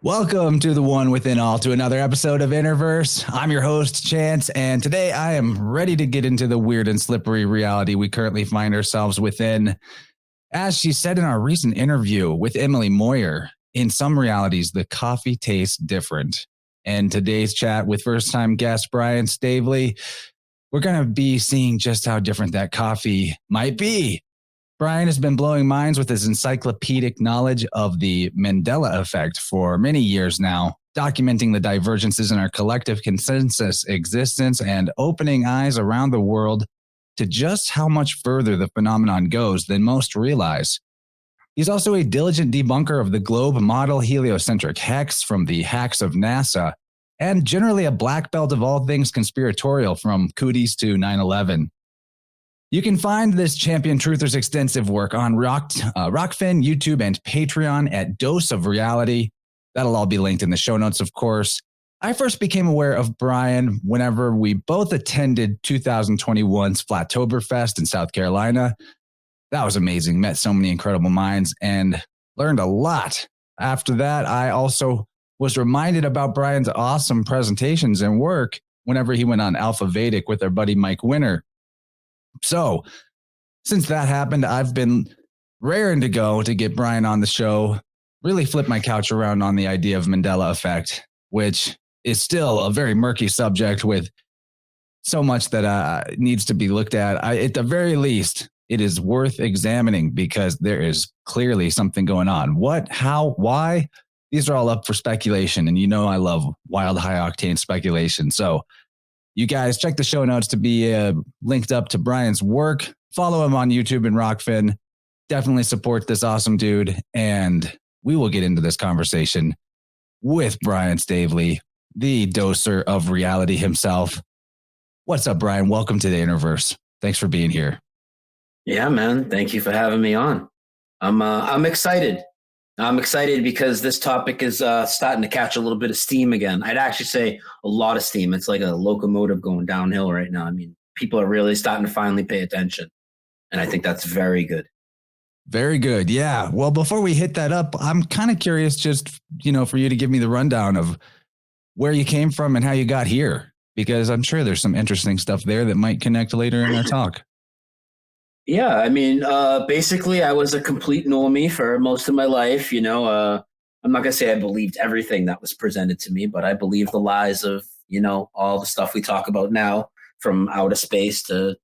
Welcome to the one within all, to another episode of Interverse. I'm your host, Chance, and today I am ready to get into the weird and slippery reality we currently find ourselves within. As she said in our recent interview with Emily Moyer, in some realities, the coffee tastes different. And today's chat with first-time guest Brian Stavely, we're going to be seeing just how different that coffee might be. Brian has been blowing minds with his encyclopedic knowledge of the Mandela Effect for many years now, documenting the divergences in our collective consensus existence and opening eyes around the world to just how much further the phenomenon goes than most realize. He's also a diligent debunker of the globe model heliocentric hex from the hacks of NASA, and generally a black belt of all things conspiratorial from cooties to 9/11. You can find this champion truther's extensive work on Rockfin, YouTube, and Patreon at Dose of Reality. That'll all be linked in the show notes, of course. I first became aware of Brian whenever we both attended 2021's Flattoberfest in South Carolina. That was amazing. Met so many incredible minds and learned a lot. After that, I also was reminded about Brian's awesome presentations and work whenever he went on Alpha Vedic with our buddy Mike Winner. So, since that happened, I've been raring to go to get Brian on the show, really flip my couch around on the idea of Mandela Effect, which is still a very murky subject with so much that needs to be looked at. At the very least, it is worth examining because there is clearly something going on. What, how, why? These are all up for speculation, and you know I love wild, high-octane speculation. So, you guys check the show notes to be linked up to Brian's work. Follow him on YouTube and Rockfin. Definitely support this awesome dude. And we will get into this conversation with Brian Stavely, the doser of reality himself. What's up, Brian? Welcome to the Interverse. Thanks for being here. Yeah, man. Thank you for having me on. I'm excited. I'm excited because this topic is starting to catch a little bit of steam again. I'd actually say a lot of steam. It's like a locomotive going downhill right now. I mean, people are really starting to finally pay attention. And I think that's very good. Very good. Yeah. Well, before we hit that up, I'm kind of curious just, for you to give me the rundown of where you came from and how you got here, because I'm sure there's some interesting stuff there that might connect later in our talk. Yeah, I mean, basically, I was a complete normie for most of my life. I'm not going to say I believed everything that was presented to me, but I believed the lies of, all the stuff we talk about now, from outer space to,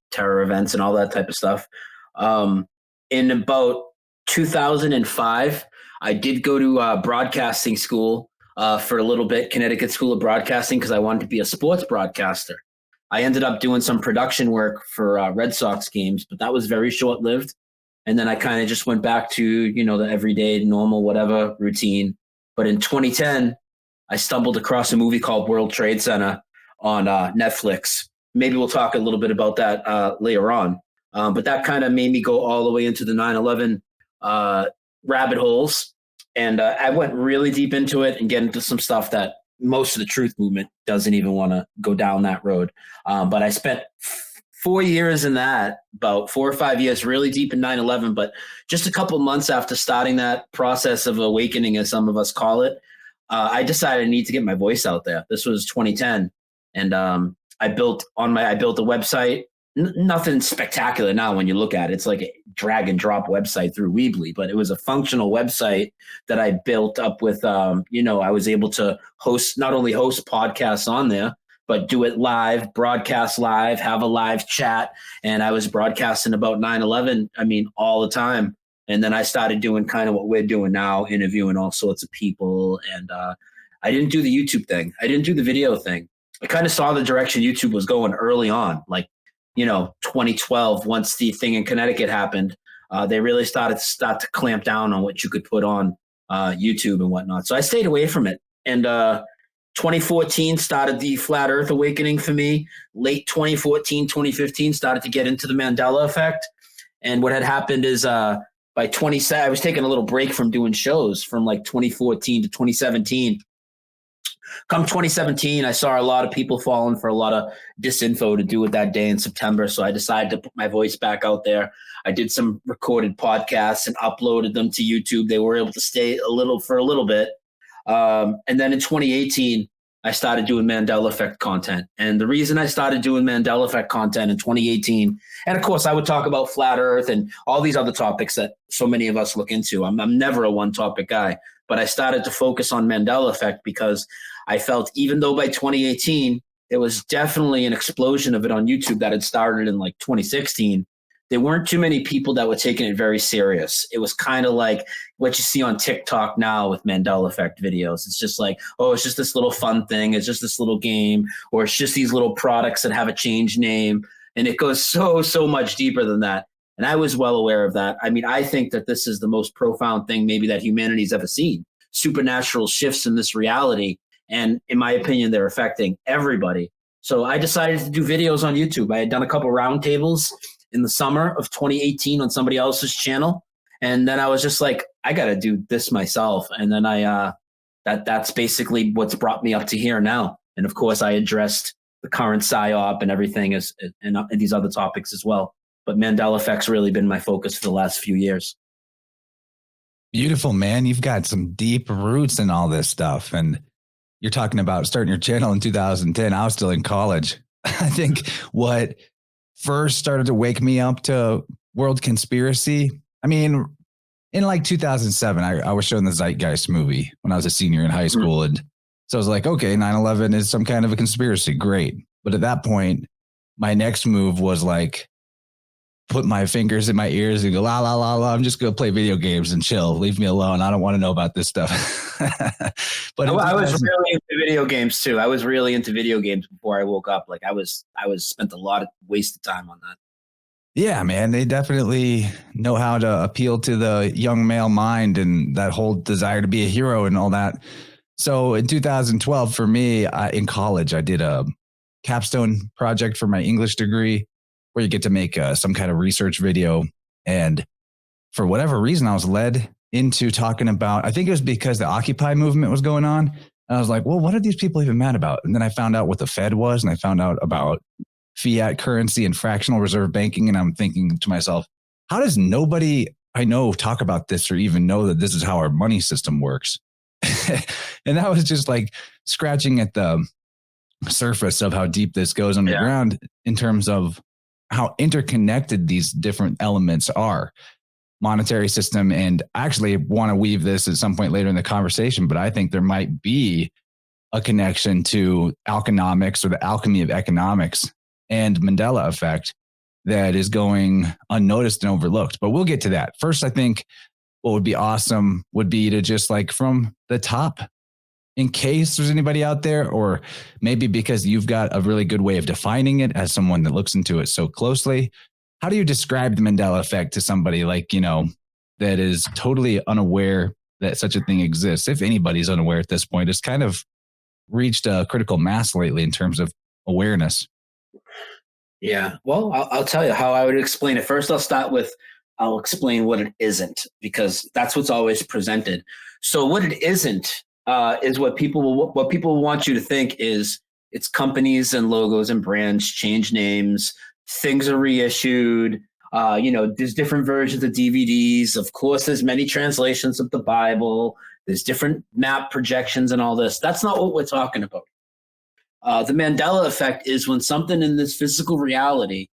terror events and all that type of stuff. In about 2005, I did go to broadcasting school for a little bit, Connecticut School of Broadcasting, because I wanted to be a sports broadcaster. I ended up doing some production work for Red Sox games, but that was very short-lived. And then I kind of just went back to, the everyday, normal, whatever routine. But in 2010, I stumbled across a movie called World Trade Center on Netflix. Maybe we'll talk a little bit about that later on. But that kind of made me go all the way into the 9/11 rabbit holes. And I went really deep into it and get into some stuff that most of the truth movement doesn't even want to go down that road. But I spent 4 years in that, about 4 or 5 years, really deep in 9/11. But just a couple months after starting that process of awakening, as some of us call it, I decided I need to get my voice out there. This was 2010. And I built a website. Nothing spectacular now when you look at it. It's like a drag and drop website through Weebly, but it was a functional website that I built up with, I was able to not only host podcasts on there, but do it live, broadcast live, have a live chat. And I was broadcasting about 9/11, all the time. And then I started doing kind of what we're doing now, interviewing all sorts of people. And I didn't do the YouTube thing. I didn't do the video thing. I kind of saw the direction YouTube was going early on, like, 2012, once the thing in Connecticut happened, they really started to clamp down on what you could put on YouTube and whatnot. So I stayed away from it. And 2014 started the flat earth awakening for me. Late 2014, 2015 started to get into the Mandela Effect. And what had happened is by 2017, I was taking a little break from doing shows from like 2014 to 2017. Come 2017, I saw a lot of people falling for a lot of disinfo to do with that day in September. So I decided to put my voice back out there. I did some recorded podcasts and uploaded them to YouTube. They were able to stay for a little bit. And then in 2018, I started doing Mandela Effect content. And the reason I started doing Mandela Effect content in 2018, and of course, I would talk about flat Earth and all these other topics that so many of us look into. I'm never a one topic guy, but I started to focus on Mandela Effect because I felt even though by 2018, there was definitely an explosion of it on YouTube that had started in like 2016. There weren't too many people that were taking it very serious. It was kind of like what you see on TikTok now with Mandela Effect videos. It's just like, oh, it's just this little fun thing. It's just this little game, or it's just these little products that have a changed name. And it goes so much deeper than that. And I was well aware of that. I mean, I think that this is the most profound thing maybe that humanity's ever seen. Supernatural shifts in this reality. And in my opinion, they're affecting everybody. So I decided to do videos on YouTube. I had done a couple roundtables in the summer of 2018 on somebody else's channel. And then I was just like, I got to do this myself. And then that's basically what's brought me up to here now. And of course I addressed the current PSYOP and everything and these other topics as well. But Mandela Effect's really been my focus for the last few years. Beautiful, man. You've got some deep roots in all this stuff. And you're talking about starting your channel in 2010. I was still in college. I think what first started to wake me up to world conspiracy. I mean, in like 2007, I was shown the Zeitgeist movie when I was a senior in high school. And so I was like, okay, 9/11 is some kind of a conspiracy. Great. But at that point, my next move was like, put my fingers in my ears and go, la, la, la, la. I'm just going to play video games and chill. Leave me alone. I don't want to know about this stuff. But I was really into video games too. I was really into video games before I woke up. Like I was spent a lot of wasted time on that. Yeah, man, they definitely know how to appeal to the young male mind and that whole desire to be a hero and all that. So in 2012, for me, in college, I did a capstone project for my English degree where you get to make some kind of research video. And for whatever reason, I was led into talking about, I think it was because the Occupy movement was going on. And I was like, well, what are these people even mad about? And then I found out what the Fed was, and I found out about fiat currency and fractional reserve banking. And I'm thinking to myself, how does nobody I know talk about this or even know that this is how our money system works? And that was just like scratching at the surface of how deep this goes underground in terms of how interconnected these different elements are. Monetary system, and I actually want to weave this at some point later in the conversation, but I think there might be a connection to Alchenomics or the alchemy of economics and Mandela Effect that is going unnoticed and overlooked. But we'll get to that. First, I think what would be awesome would be to just like from the top, in case there's anybody out there, or maybe because you've got a really good way of defining it as someone that looks into it so closely. How do you describe the Mandela Effect to somebody like, you know, that is totally unaware that such a thing exists? If anybody's unaware at this point, it's kind of reached a critical mass lately in terms of awareness. Yeah. Well, I'll tell you how I would explain it. First, I'll explain what it isn't, because that's what's always presented. So what it isn't is what people want you to think is it's companies and logos and brands change names. Things are reissued. There's different versions of DVDs. Of course, there's many translations of the Bible. There's different map projections and all this. That's not what we're talking about. The Mandela Effect is when something in this physical reality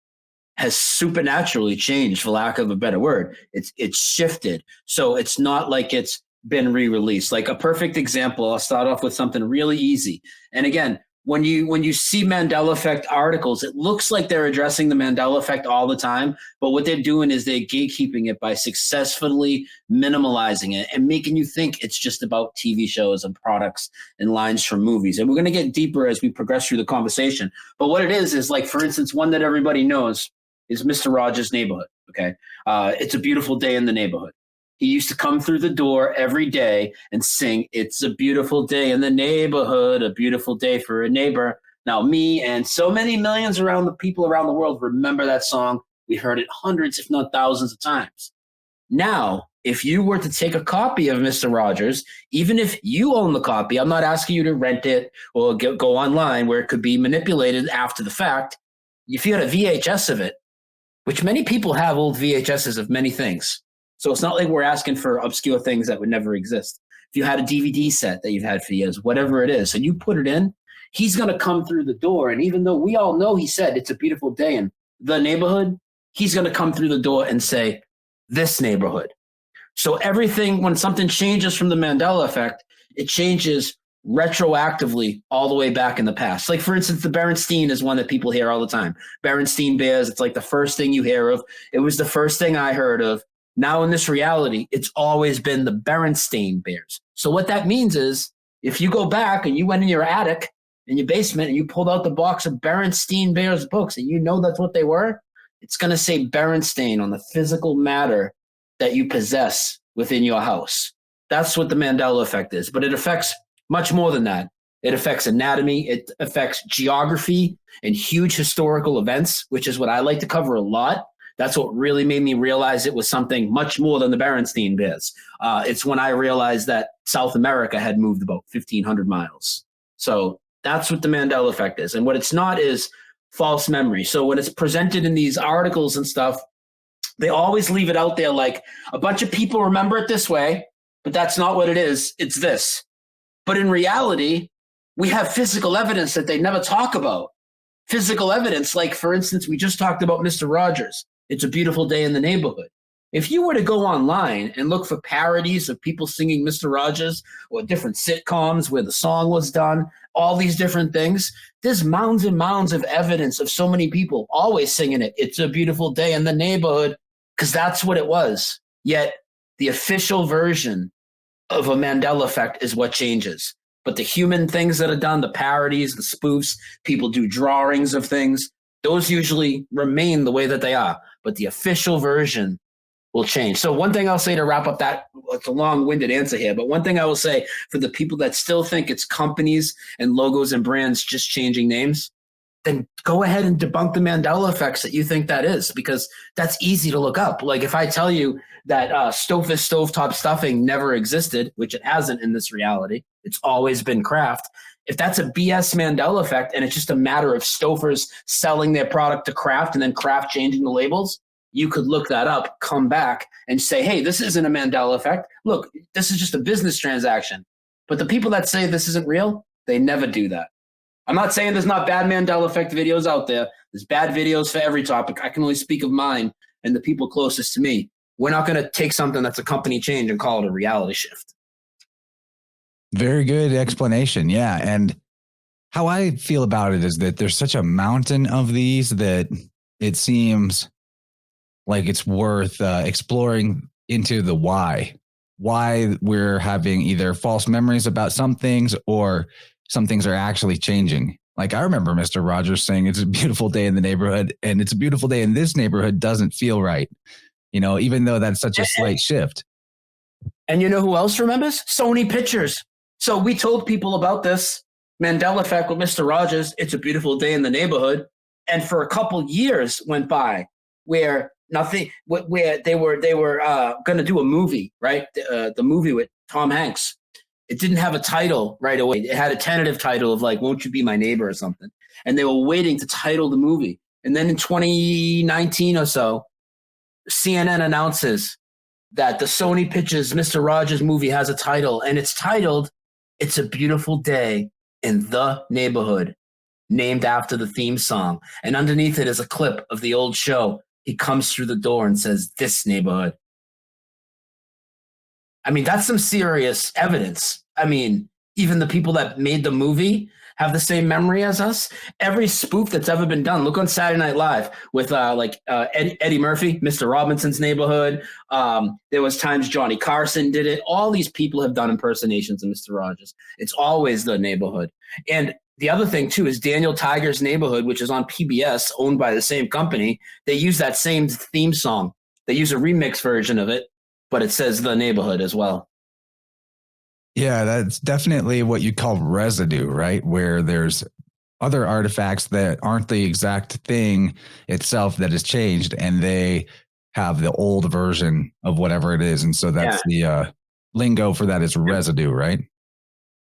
has supernaturally changed, for lack of a better word. It's shifted. So it's not like it's been re-released. Like a perfect example, I'll start off with something really easy. And again, when you see Mandela Effect articles, it looks like they're addressing the Mandela Effect all the time, but what they're doing is they're gatekeeping it by successfully minimalizing it and making you think it's just about TV shows and products and lines from movies. And we're going to get deeper as we progress through the conversation. But what it is like, for instance, one that everybody knows is Mr. Rogers' Neighborhood. Okay, it's a beautiful day in the neighborhood. He used to come through the door every day and sing, "It's a beautiful day in the neighborhood, a beautiful day for a neighbor." Now, me and so many millions around the people around the world remember that song. We heard it hundreds, if not thousands of times. Now, if you were to take a copy of Mr. Rogers, even if you own the copy, I'm not asking you to rent it or go online where it could be manipulated after the fact. If you had a VHS of it, which many people have old VHSs of many things. So it's not like we're asking for obscure things that would never exist. if you had a DVD set that you've had for years, whatever it is, and you put it in, he's going to come through the door. And even though we all know he said it's a beautiful day in the neighborhood, he's going to come through the door and say, this neighborhood. So everything, when something changes from the Mandela effect, it changes retroactively all the way back in the past. Like, for instance, the Berenstein is one that people hear all the time. Berenstein Bears, it's like the first thing you hear of. It was the first thing I heard of. Now in this reality, it's always been the Berenstain Bears. So what that means is if you go back and you went in your attic, in your basement, and you pulled out the box of Berenstein Bears books and you know that's what they were, it's going to say Berenstain on the physical matter that you possess within your house. That's what the Mandela effect is. But it affects much more than that. It affects anatomy. It affects geography and huge historical events, which is what I like to cover a lot. That's what really made me realize it was something much more than the Berenstein Bears. It's when I realized that South America had moved about 1,500 miles. So that's what the Mandela effect is. And what it's not is false memory. So when it's presented in these articles and stuff, they always leave it out there like a bunch of people remember it this way, but that's not what it is. It's this. But in reality, we have physical evidence that they never talk about. Physical evidence, like, for instance, we just talked about Mr. Rogers. It's a beautiful day in the neighborhood. If you were to go online and look for parodies of people singing Mr. Rogers or different sitcoms where the song was done, all these different things, there's mounds and mounds of evidence of so many people always singing it. It's a beautiful day in the neighborhood, because that's what it was. Yet the official version of a Mandela effect is what changes. But the human things that are done, the parodies, the spoofs, people do drawings of things, those usually remain the way that they are. But the official version will change. So one thing I'll say to wrap up that, it's a long-winded answer here, but one thing I will say for the people that still think it's companies and logos and brands just changing names, then go ahead and debunk the Mandela effects that you think that is, because that's easy to look up. Like if I tell you that Stouffer's stovetop stuffing never existed, which it hasn't in this reality, it's always been Kraft. If that's a BS Mandela effect and it's just a matter of Stouffer's selling their product to Kraft and then Kraft changing the labels, you could look that up, come back and say, hey, this isn't a Mandela effect. Look, this is just a business transaction. But the people that say this isn't real, they never do that. I'm not saying there's not bad Mandela effect videos out there. There's bad videos for every topic. I can only speak of mine and the people closest to me. We're not going to take something that's a company change and call it a reality shift. Very good explanation. Yeah. And how I feel about it is that there's such a mountain of these that it seems like it's worth exploring into the why we're having either false memories about some things or some things are actually changing. Like I remember Mr. Rogers saying it's a beautiful day in the neighborhood and it's a beautiful day in this neighborhood doesn't feel right. You know, even though that's such a slight shift. And you know who else remembers? Sony Pictures. So we told people about this Mandela effect with Mr. Rogers. It's a beautiful day in the neighborhood. And for a couple years went by where they were going to do a movie, right? The movie with Tom Hanks. It didn't have a title right away. It had a tentative title of like, Won't You Be My Neighbor or something. And they were waiting to title the movie. And then in 2019 or so, CNN announces that the Sony Pictures Mr. Rogers movie has a title, and it's titled It's a Beautiful Day in the Neighborhood, named after the theme song. And underneath it is a clip of the old show. He comes through the door and says, this neighborhood. I mean, that's some serious evidence. I mean, even the people that made the movie have the same memory as us. Every spoof that's ever been done. Look on Saturday Night Live with Eddie Murphy, Mr. Robinson's Neighborhood. There was times Johnny Carson did it. All these people have done impersonations of Mr. Rogers. It's always the neighborhood. And the other thing, too, is Daniel Tiger's Neighborhood, which is on PBS, owned by the same company. They use that same theme song. They use a remix version of it, but it says the neighborhood as well. Yeah, that's definitely what you call residue, right? Where there's other artifacts that aren't the exact thing itself that has changed, and they have the old version of whatever it is. And so that's the lingo for that is residue, right?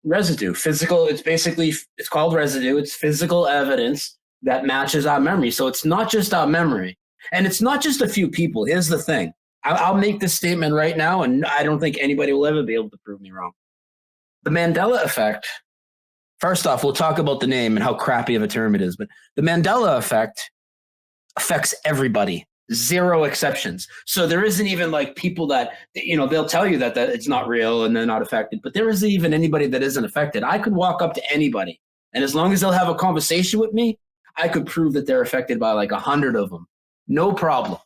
Residue, physical. It's called residue. It's physical evidence that matches our memory. So it's not just our memory, and it's not just a few people. Here's the thing. I'll make this statement right now, and I don't think anybody will ever be able to prove me wrong. The Mandela Effect, first off, we'll talk about the name and how crappy of a term it is, but the Mandela Effect affects everybody, zero exceptions. So there isn't even like people that, they'll tell you that it's not real and they're not affected, but there isn't even anybody that isn't affected. I could walk up to anybody, and as long as they'll have a conversation with me, I could prove that they're affected by like 100 of them. No problem.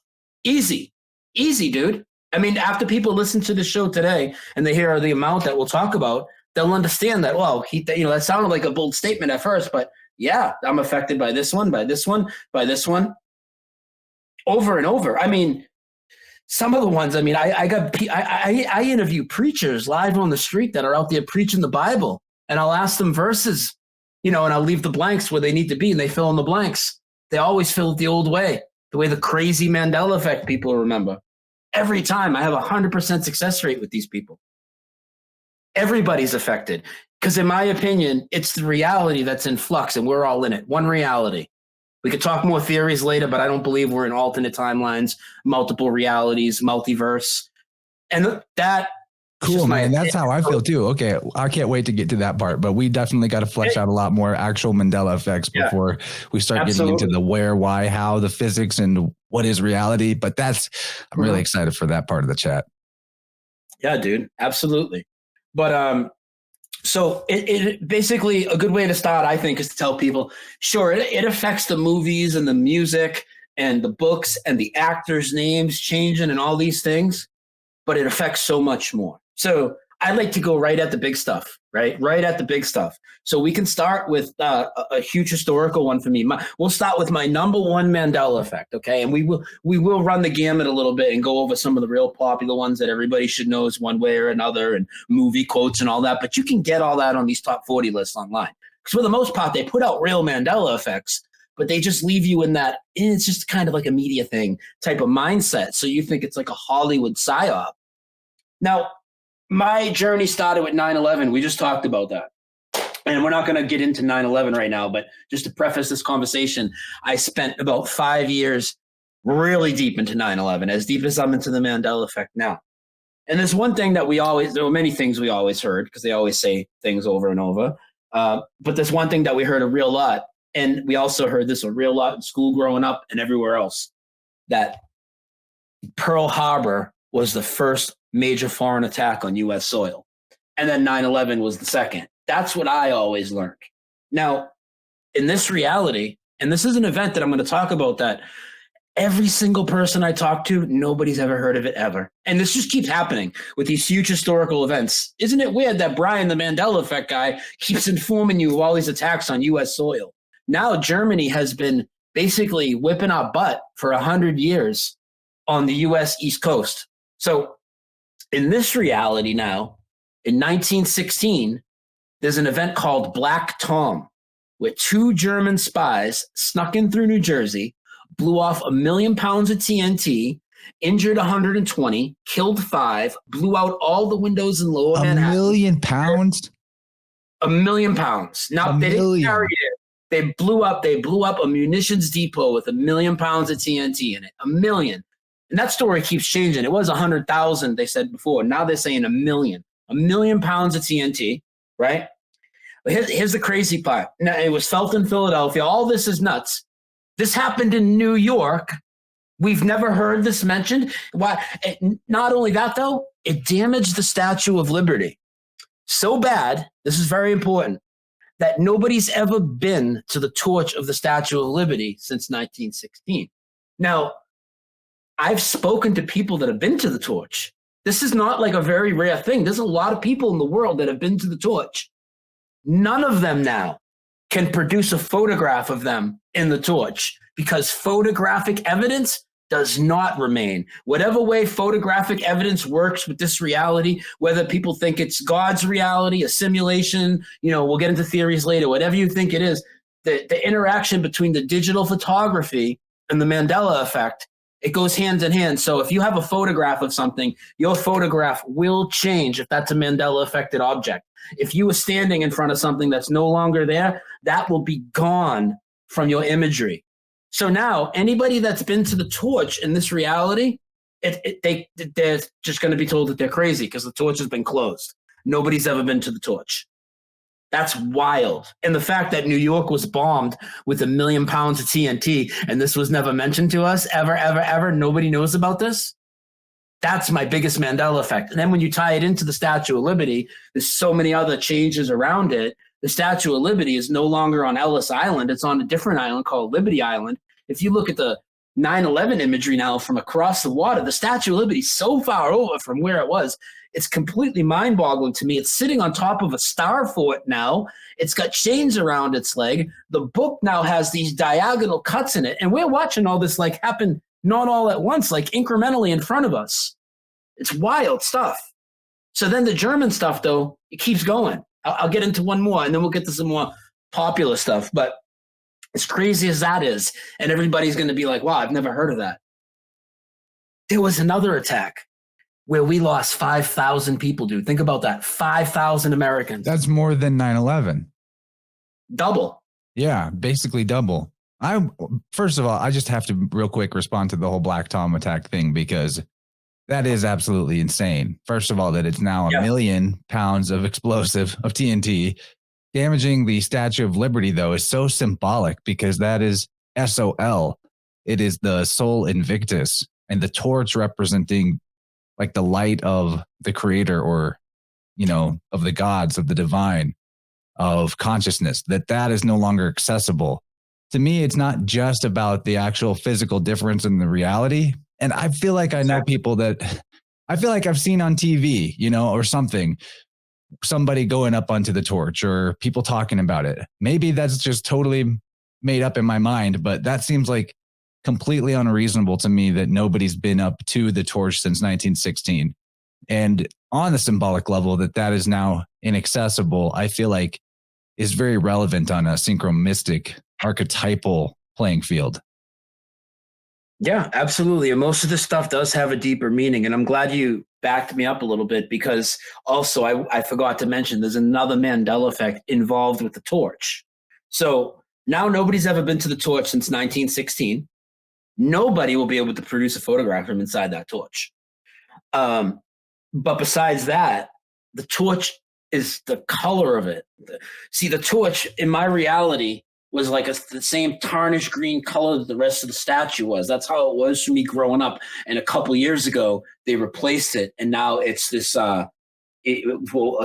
Easy, dude. I mean, after people listen to the show today and they hear the amount that we'll talk about, they'll understand that, well, that sounded like a bold statement at first, but yeah, I'm affected by this one, by this one, by this one, over and over. I mean, some of the ones, I mean, I interview preachers live on the street that are out there preaching the Bible, and I'll ask them verses, and I'll leave the blanks where they need to be, and they fill in the blanks. They always fill it the old way, the way the crazy Mandela Effect people remember. Every time I have 100% success rate with these people. Everybody's affected, because in my opinion, it's the reality that's in flux, and we're all in it. One reality. We could talk more theories later, but I don't believe we're in alternate timelines, multiple realities, multiverse. And that cool, man. That's how I feel too. Okay, I can't wait to get to that part, but we definitely got to flesh out a lot more actual Mandela effects before we start getting into the where, why, how, the physics, and what is reality. But I'm really excited for that part of the chat. Yeah, dude, absolutely. But so it basically, a good way to start, I think, is to tell people, sure, it affects the movies and the music and the books and the actors' names changing and all these things, but it affects so much more. So I like to go right at the big stuff, right? Right at the big stuff. So we can start with a huge historical one for me. We'll start with my number one Mandela Effect, okay? And we will run the gamut a little bit and go over some of the real popular ones that everybody should know is one way or another, and movie quotes and all that. But you can get all that on these top 40 lists online. Because for the most part, they put out real Mandela effects, but they just leave you in that, it's just kind of like a media thing type of mindset. So you think it's like a Hollywood psyop. Now, my journey started with 9/11. We just talked about that. And we're not going to get into 9/11 right now, but just to preface this conversation, I spent about 5 years really deep into 9/11, as deep as I'm into the Mandela Effect now. And there's one thing that there were many things we always heard, because they always say things over and over. But there's one thing that we heard a real lot. And we also heard this a real lot in school growing up and everywhere else, that Pearl Harbor was the first major foreign attack on U.S. soil. And then 9/11 was the second. That's what I always learned. Now, in this reality, and this is an event that I'm going to talk about that every single person I talk to, nobody's ever heard of it ever. And this just keeps happening with these huge historical events. Isn't it weird that Brian, the Mandela Effect guy, keeps informing you of all these attacks on U.S. soil? Now Germany has been basically whipping our butt for 100 years on the U.S. East Coast. So in this reality now, in 1916, there's an event called Black Tom, where 2 German spies snuck in through New Jersey, blew off 1 million pounds of TNT, injured 120, killed 5, blew out all the windows in Lower Manhattan. 1 million pounds? 1 million pounds. Now, they didn't carry it. They blew up a munitions depot with 1 million pounds of TNT in it. 1 million. And that story keeps changing. It was 100,000, they said before. Now they're saying 1 million. 1 million pounds of TNT, right? But here's the crazy part. Now, it was felt in Philadelphia. All this is nuts. This happened in New York. We've never heard this mentioned. Why? Not only that, though, it damaged the Statue of Liberty so bad, this is very important, that nobody's ever been to the torch of the Statue of Liberty since 1916. Now, I've spoken to people that have been to the torch. This is not like a very rare thing. There's a lot of people in the world that have been to the torch. None of them now can produce a photograph of them in the torch, because photographic evidence does not remain. Whatever way photographic evidence works with this reality, whether people think it's God's reality, a simulation, we'll get into theories later, whatever you think it is, the interaction between the digital photography and the Mandela effect, it goes hand in hand. So if you have a photograph of something, your photograph will change if that's a Mandela affected object. If you were standing in front of something that's no longer there, that will be gone from your imagery. So now anybody that's been to the torch in this reality, they're just going to be told that they're crazy because the torch has been closed. nobody's ever been to the torch. That's wild. And the fact that New York was bombed with 1 million pounds of TNT and this was never mentioned to us ever, nobody knows about this. That's my biggest Mandela effect. And then when you tie it into the Statue of Liberty, there's so many other changes around it. The Statue of Liberty is no longer on Ellis Island. It's on a different island called Liberty Island. If you look at the 9/11 imagery now from across the water, the Statue of Liberty is so far over from where it was. It's completely mind-boggling to me. It's sitting on top of a star fort now. It's got chains around its leg. The book now has these diagonal cuts in it. And we're watching all this like happen not all at once, like incrementally in front of us. It's wild stuff. So then the German stuff, though, it keeps going. I'll get into one more, and then we'll get to some more popular stuff. But as crazy as that is, and everybody's going to be like, wow, I've never heard of that. There was another attack where we lost 5,000 people, dude. Think about that. 5,000 Americans. That's more than 9/11. Double. Yeah, basically double. First of all, I just have to real quick respond to the whole Black Tom attack thing, because that is absolutely insane. First of all, that it's now 1 million pounds of explosive of TNT. Damaging the Statue of Liberty, though, is so symbolic because that is SOL. It is the Sol Invictus, and the torch representing like the light of the creator, or, you know, of the gods, of the divine, of consciousness, that is no longer accessible. To me, it's not just about the actual physical difference in the reality. And I feel like I know people that I feel like I've seen on TV, you know, or something, somebody going up onto the torch or people talking about it. Maybe that's just totally made up in my mind, but that seems like completely unreasonable to me that nobody's been up to the torch since 1916. And on the symbolic level, that is now inaccessible, I feel like is very relevant on a synchromistic archetypal playing field. Yeah, absolutely. And most of this stuff does have a deeper meaning. And I'm glad you backed me up a little bit, because also I forgot to mention there's another Mandela effect involved with the torch. So now nobody's ever been to the torch since 1916. Nobody will be able to produce a photograph from inside that torch. But besides that, the torch is the color of it. See, the torch in my reality was like the same tarnished green color that the rest of the statue was. That's how it was for me growing up. And a couple years ago, they replaced it. And now it's this, a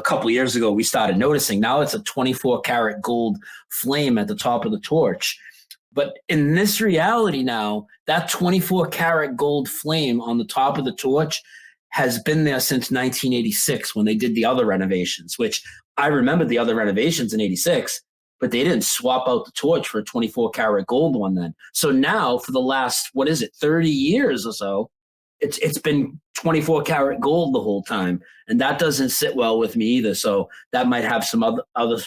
couple years ago, we started noticing. Now it's a 24 karat gold flame at the top of the torch. But in this reality now, that 24 karat gold flame on the top of the torch has been there since 1986 when they did the other renovations, which I remember the other renovations in 86, but they didn't swap out the torch for a 24 karat gold one then. So now for the last, 30 years or so, it's been 24 karat gold the whole time. And that doesn't sit well with me either. So that might have some other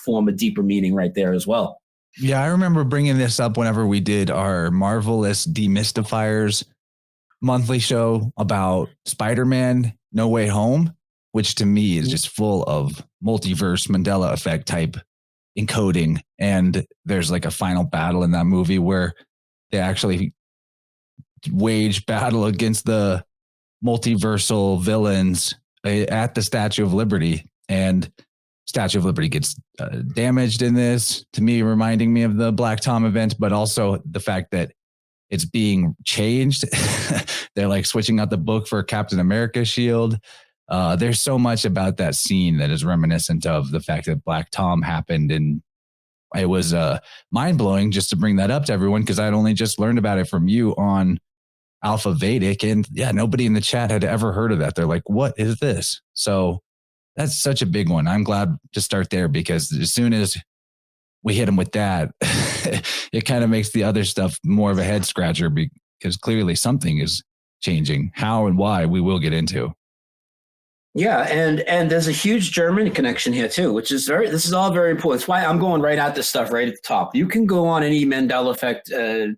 form of deeper meaning right there as well. Yeah, I remember bringing this up whenever we did our Marvelous Demystifiers monthly show about Spider-Man No Way Home, which to me is just full of multiverse Mandela Effect type encoding. And there's like a final battle in that movie where they actually wage battle against the multiversal villains at the Statue of Liberty. And Statue of Liberty gets damaged in this, to me, reminding me of the Black Tom event, but also the fact that it's being changed. They're like switching out the book for Captain America shield. There's so much about that scene that is reminiscent of the fact that Black Tom happened. And it was mind blowing just to bring that up to everyone, because I'd only just learned about it from you on Alpha Vedic. And yeah, nobody in the chat had ever heard of that. They're like, what is this? So that's such a big one. I'm glad to start there, because as soon as we hit them with that, it kind of makes the other stuff more of a head scratcher, because clearly something is changing. How and why we will get into. Yeah, and there's a huge German connection here too, which is this is all very important. That's why I'm going right at this stuff right at the top. You can go on any Mandela Effect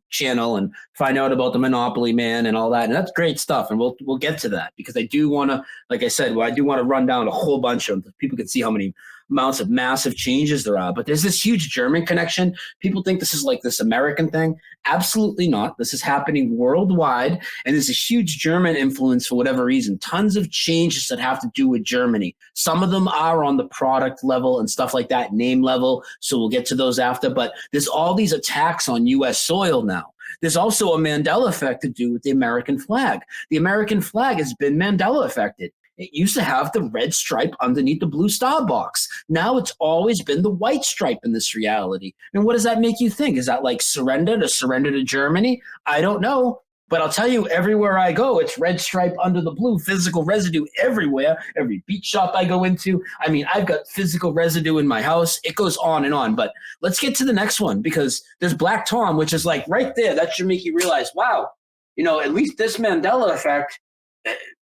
channel and find out about the Monopoly Man and all that, and that's great stuff. And we'll get to that, because I do want to, like I said, I do want to run down a whole bunch of them. People can see how many amounts of massive changes there are. But there's this huge German connection. People think this is like this American thing. Absolutely not. This is happening worldwide. And there's a huge German influence for whatever reason. Tons of changes that have to do with Germany. Some of them are on the product level and stuff like that, name level. So we'll get to those after. But there's all these attacks on U.S. soil now. There's also a Mandela effect to do with the American flag. The American flag has been Mandela affected. It used to have the red stripe underneath the blue star box. Now it's always been the white stripe in this reality. And what does that make you think? Is that like surrender to Germany? I don't know. But I'll tell you, everywhere I go, it's red stripe under the blue, physical residue everywhere. Every beach shop I go into. I mean, I've got physical residue in my house. It goes on and on. But let's get to the next one, because there's Black Tom, which is like right there. That should make you realize, wow, at least this Mandela effect,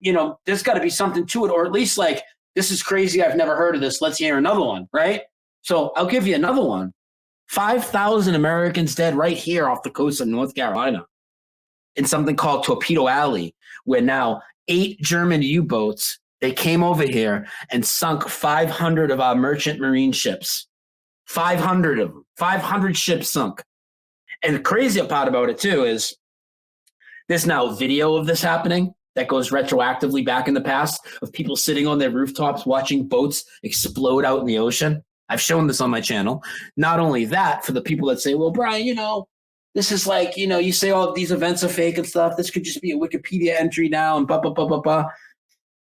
there's got to be something to it. Or at least like, this is crazy. I've never heard of this. Let's hear another one, right? So I'll give you another one. 5,000 Americans dead right here off the coast of North Carolina, in something called Torpedo Alley, where now 8 German U-boats, they came over here and sunk 500 of our merchant marine ships. 500 of them. 500 ships sunk. And the crazier part about it, too, is there's now video of this happening that goes retroactively back in the past of people sitting on their rooftops watching boats explode out in the ocean. I've shown this on my channel. Not only that, for the people that say, well, Brian, this is like, you say all these events are fake and stuff. This could just be a Wikipedia entry now and blah, blah, blah, blah, blah.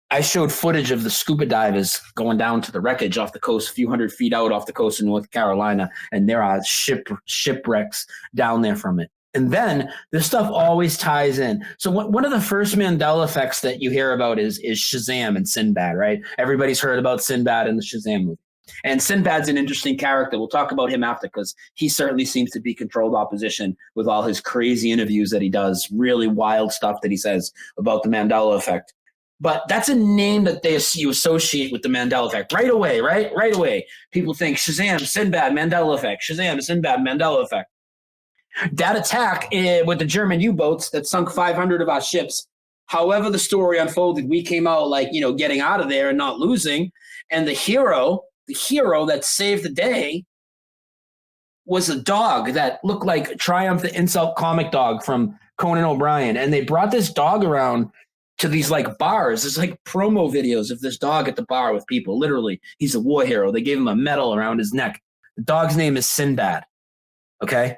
I showed footage of the scuba divers going down to the wreckage off the coast, a few hundred feet out off the coast of North Carolina, and there are shipwrecks down there from it. And then this stuff always ties in. So one of the first Mandela effects that you hear about is Shazam and Sinbad, right? Everybody's heard about Sinbad in the Shazam movie. And Sinbad's an interesting character. We'll talk about him after, because he certainly seems to be controlled opposition with all his crazy interviews that he does, really wild stuff that he says about the Mandela effect. But that's a name that you associate with the Mandela effect right away, right? Right away. People think Shazam, Sinbad, Mandela effect. Shazam, Sinbad, Mandela effect. That attack with the German U-boats that sunk 500 of our ships, however the story unfolded, we came out like, getting out of there and not losing. And the hero that saved the day was a dog that looked like Triumph the Insult comic dog from Conan O'Brien. And they brought this dog around to these like bars. There's like promo videos of this dog at the bar with people. Literally, he's a war hero. They gave him a medal around his neck. The dog's name is Sinbad. Okay.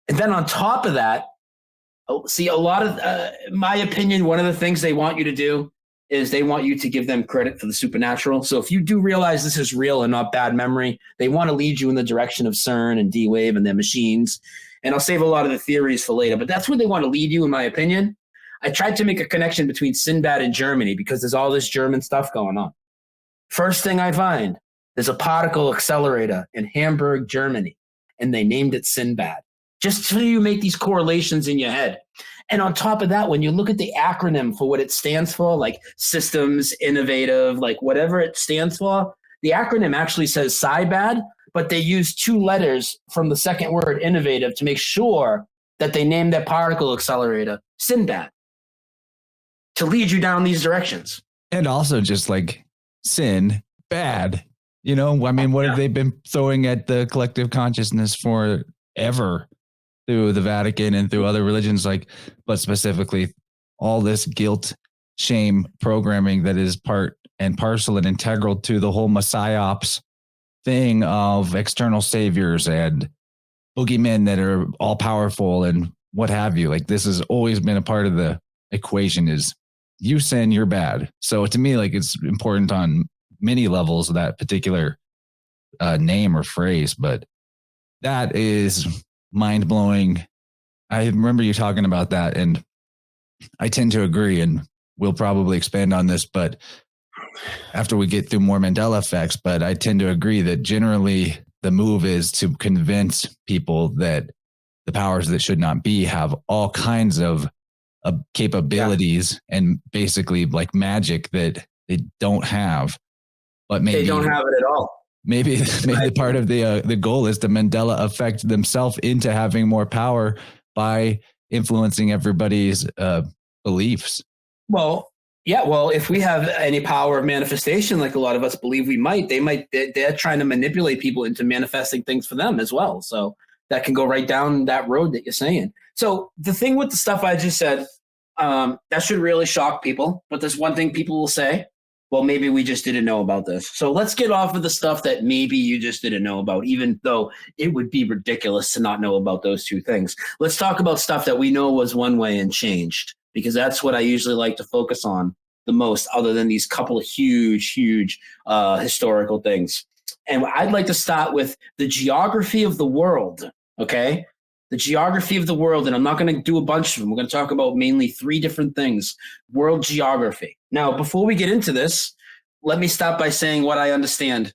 And then on top of that, see, a lot of, my opinion, one of the things they want you to do is they want you to give them credit for the supernatural. So if you do realize this is real and not bad memory, they want to lead you in the direction of CERN and D-Wave and their machines. And I'll save a lot of the theories for later, but that's where they want to lead you, in my opinion. I tried to make a connection between Sinbad and Germany because there's all this German stuff going on. First thing I find, there's a particle accelerator in Hamburg, Germany, and they named it Sinbad. Just so you make these correlations in your head. And on top of that, when you look at the acronym for what it stands for, like systems, innovative, like whatever it stands for, the acronym actually says Sinbad, but they use 2 letters from the second word, innovative, to make sure that they name their particle accelerator Sinbad to lead you down these directions. And also just like sin, bad. What have they been throwing at the collective consciousness forever? Through the Vatican and through other religions, but specifically all this guilt, shame programming that is part and parcel and integral to the whole psyops thing of external saviors and boogeymen that are all powerful and what have you. Like, this has always been a part of the equation: is you sin, you're bad. So to me, it's important on many levels of that particular name or phrase, but that is mind-blowing. I remember you talking about that, and I tend to agree, and we'll probably expand on this, but after we get through more Mandela effects, but I tend to agree that generally the move is to convince people that the powers that should not be have all kinds of capabilities and basically like magic that they don't have, but maybe they don't have it at all. Maybe part of the goal is to Mandela affect themselves into having more power by influencing everybody's beliefs. Well, Yeah, well, if we have any power of manifestation, like a lot of us believe we might, they're trying to manipulate people into manifesting things for them as well. So that can go right down that road that you're saying. So the thing with the stuff I just said, that should really shock people. But there's one thing people will say, well, maybe we just didn't know about this. So let's get off of the stuff that maybe you just didn't know about, even though it would be ridiculous to not know about those two things. Let's talk about stuff that we know was one way and changed, because that's what I usually like to focus on the most, other than these couple of huge historical things. And I'd like to start with the geography of the world, okay? The geography of the world, and I'm not going to do a bunch of them. We're going to talk about mainly 3 different things. World geography. Now, before we get into this, let me start by saying what I understand.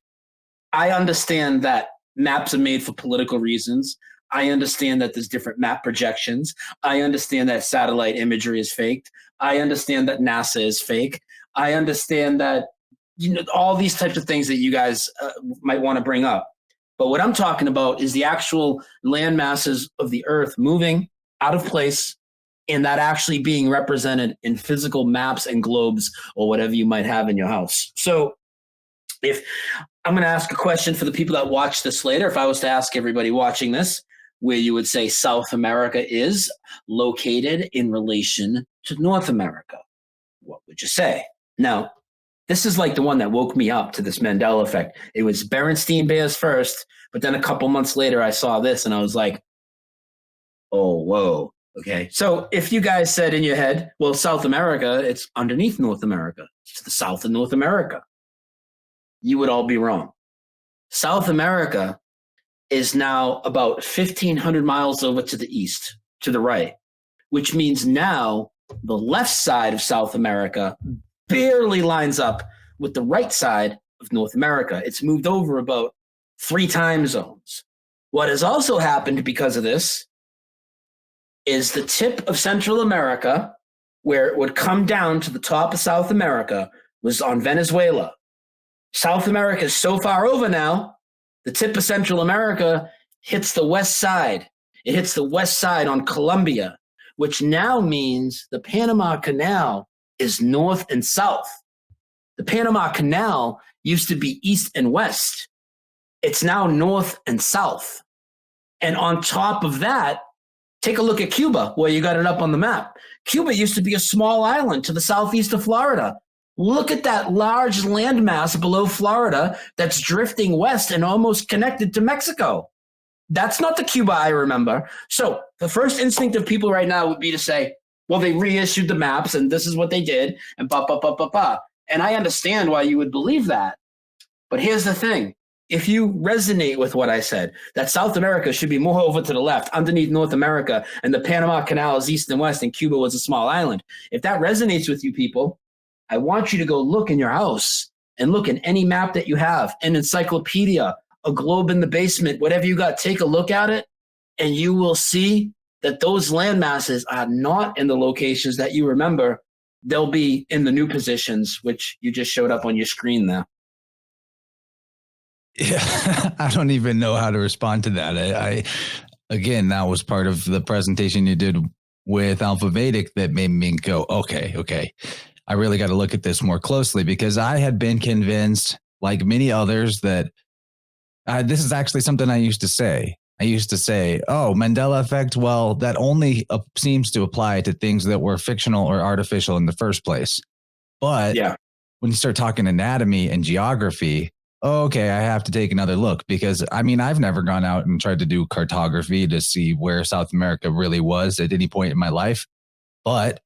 I understand that maps are made for political reasons. I understand that there's different map projections. I understand that satellite imagery is faked. I understand that NASA is fake. I understand that, you know, all these types of things that you guys might want to bring up. But what I'm talking about is the actual land masses of the Earth moving out of place, and that actually being represented in physical maps and globes or whatever you might have in your house. So if I'm going to ask a question for the people that watch this later, if I was to ask everybody watching this, where you would say South America is located in relation to North America, what would you say? Now, this is like the one that woke me up to this Mandela effect. It was Berenstain Bears first, but then a couple months later, I saw this and I was like, oh, whoa. Okay. So if you guys said in your head, well, South America, it's underneath North America. It's to the south of North America. You would all be wrong. South America is now about 1,500 miles over to the east, to the right, which means now the left side of South America barely lines up with the right side of North America. It's moved over about 3 time zones. What has also happened because of this is the tip of Central America, where it would come down to the top of South America, was on Venezuela. South America is so far over now, the tip of Central America hits the west side. It hits the west side on Colombia, which now means the Panama Canal is north and south. The Panama Canal used to be east and west. It's now north and south. And on top of that, take a look at Cuba, where you got it up on the map. Cuba used to be a small island to the southeast of Florida. Look at that large landmass below Florida that's drifting west and almost connected to Mexico. That's not the Cuba I remember. So the first instinct of people right now would be to say, well, they reissued the maps and this is what they did, and ba. And I understand why you would believe that. But here's the thing. If you resonate with what I said, that South America should be more over to the left, underneath North America, and the Panama Canal is east and west, and Cuba was a small island. If that resonates with you people, I want you to go look in your house and look in any map that you have, an encyclopedia, a globe in the basement, whatever you got, take a look at it, and you will see that those land masses are not in the locations that you remember. They'll be in the new positions, which you just showed up on your screen there. Yeah, I don't even know how to respond to that. I again, that was part of the presentation you did with Alpha Vedic that made me go, okay. I really got to look at this more closely, because I had been convinced, like many others, that this is actually something I used to say. I used to say, oh, Mandela Effect, well, that only seems to apply to things that were fictional or artificial in the first place. But when you start talking anatomy and geography, okay, I have to take another look, because, I mean, I've never gone out and tried to do cartography to see where South America really was at any point in my life. But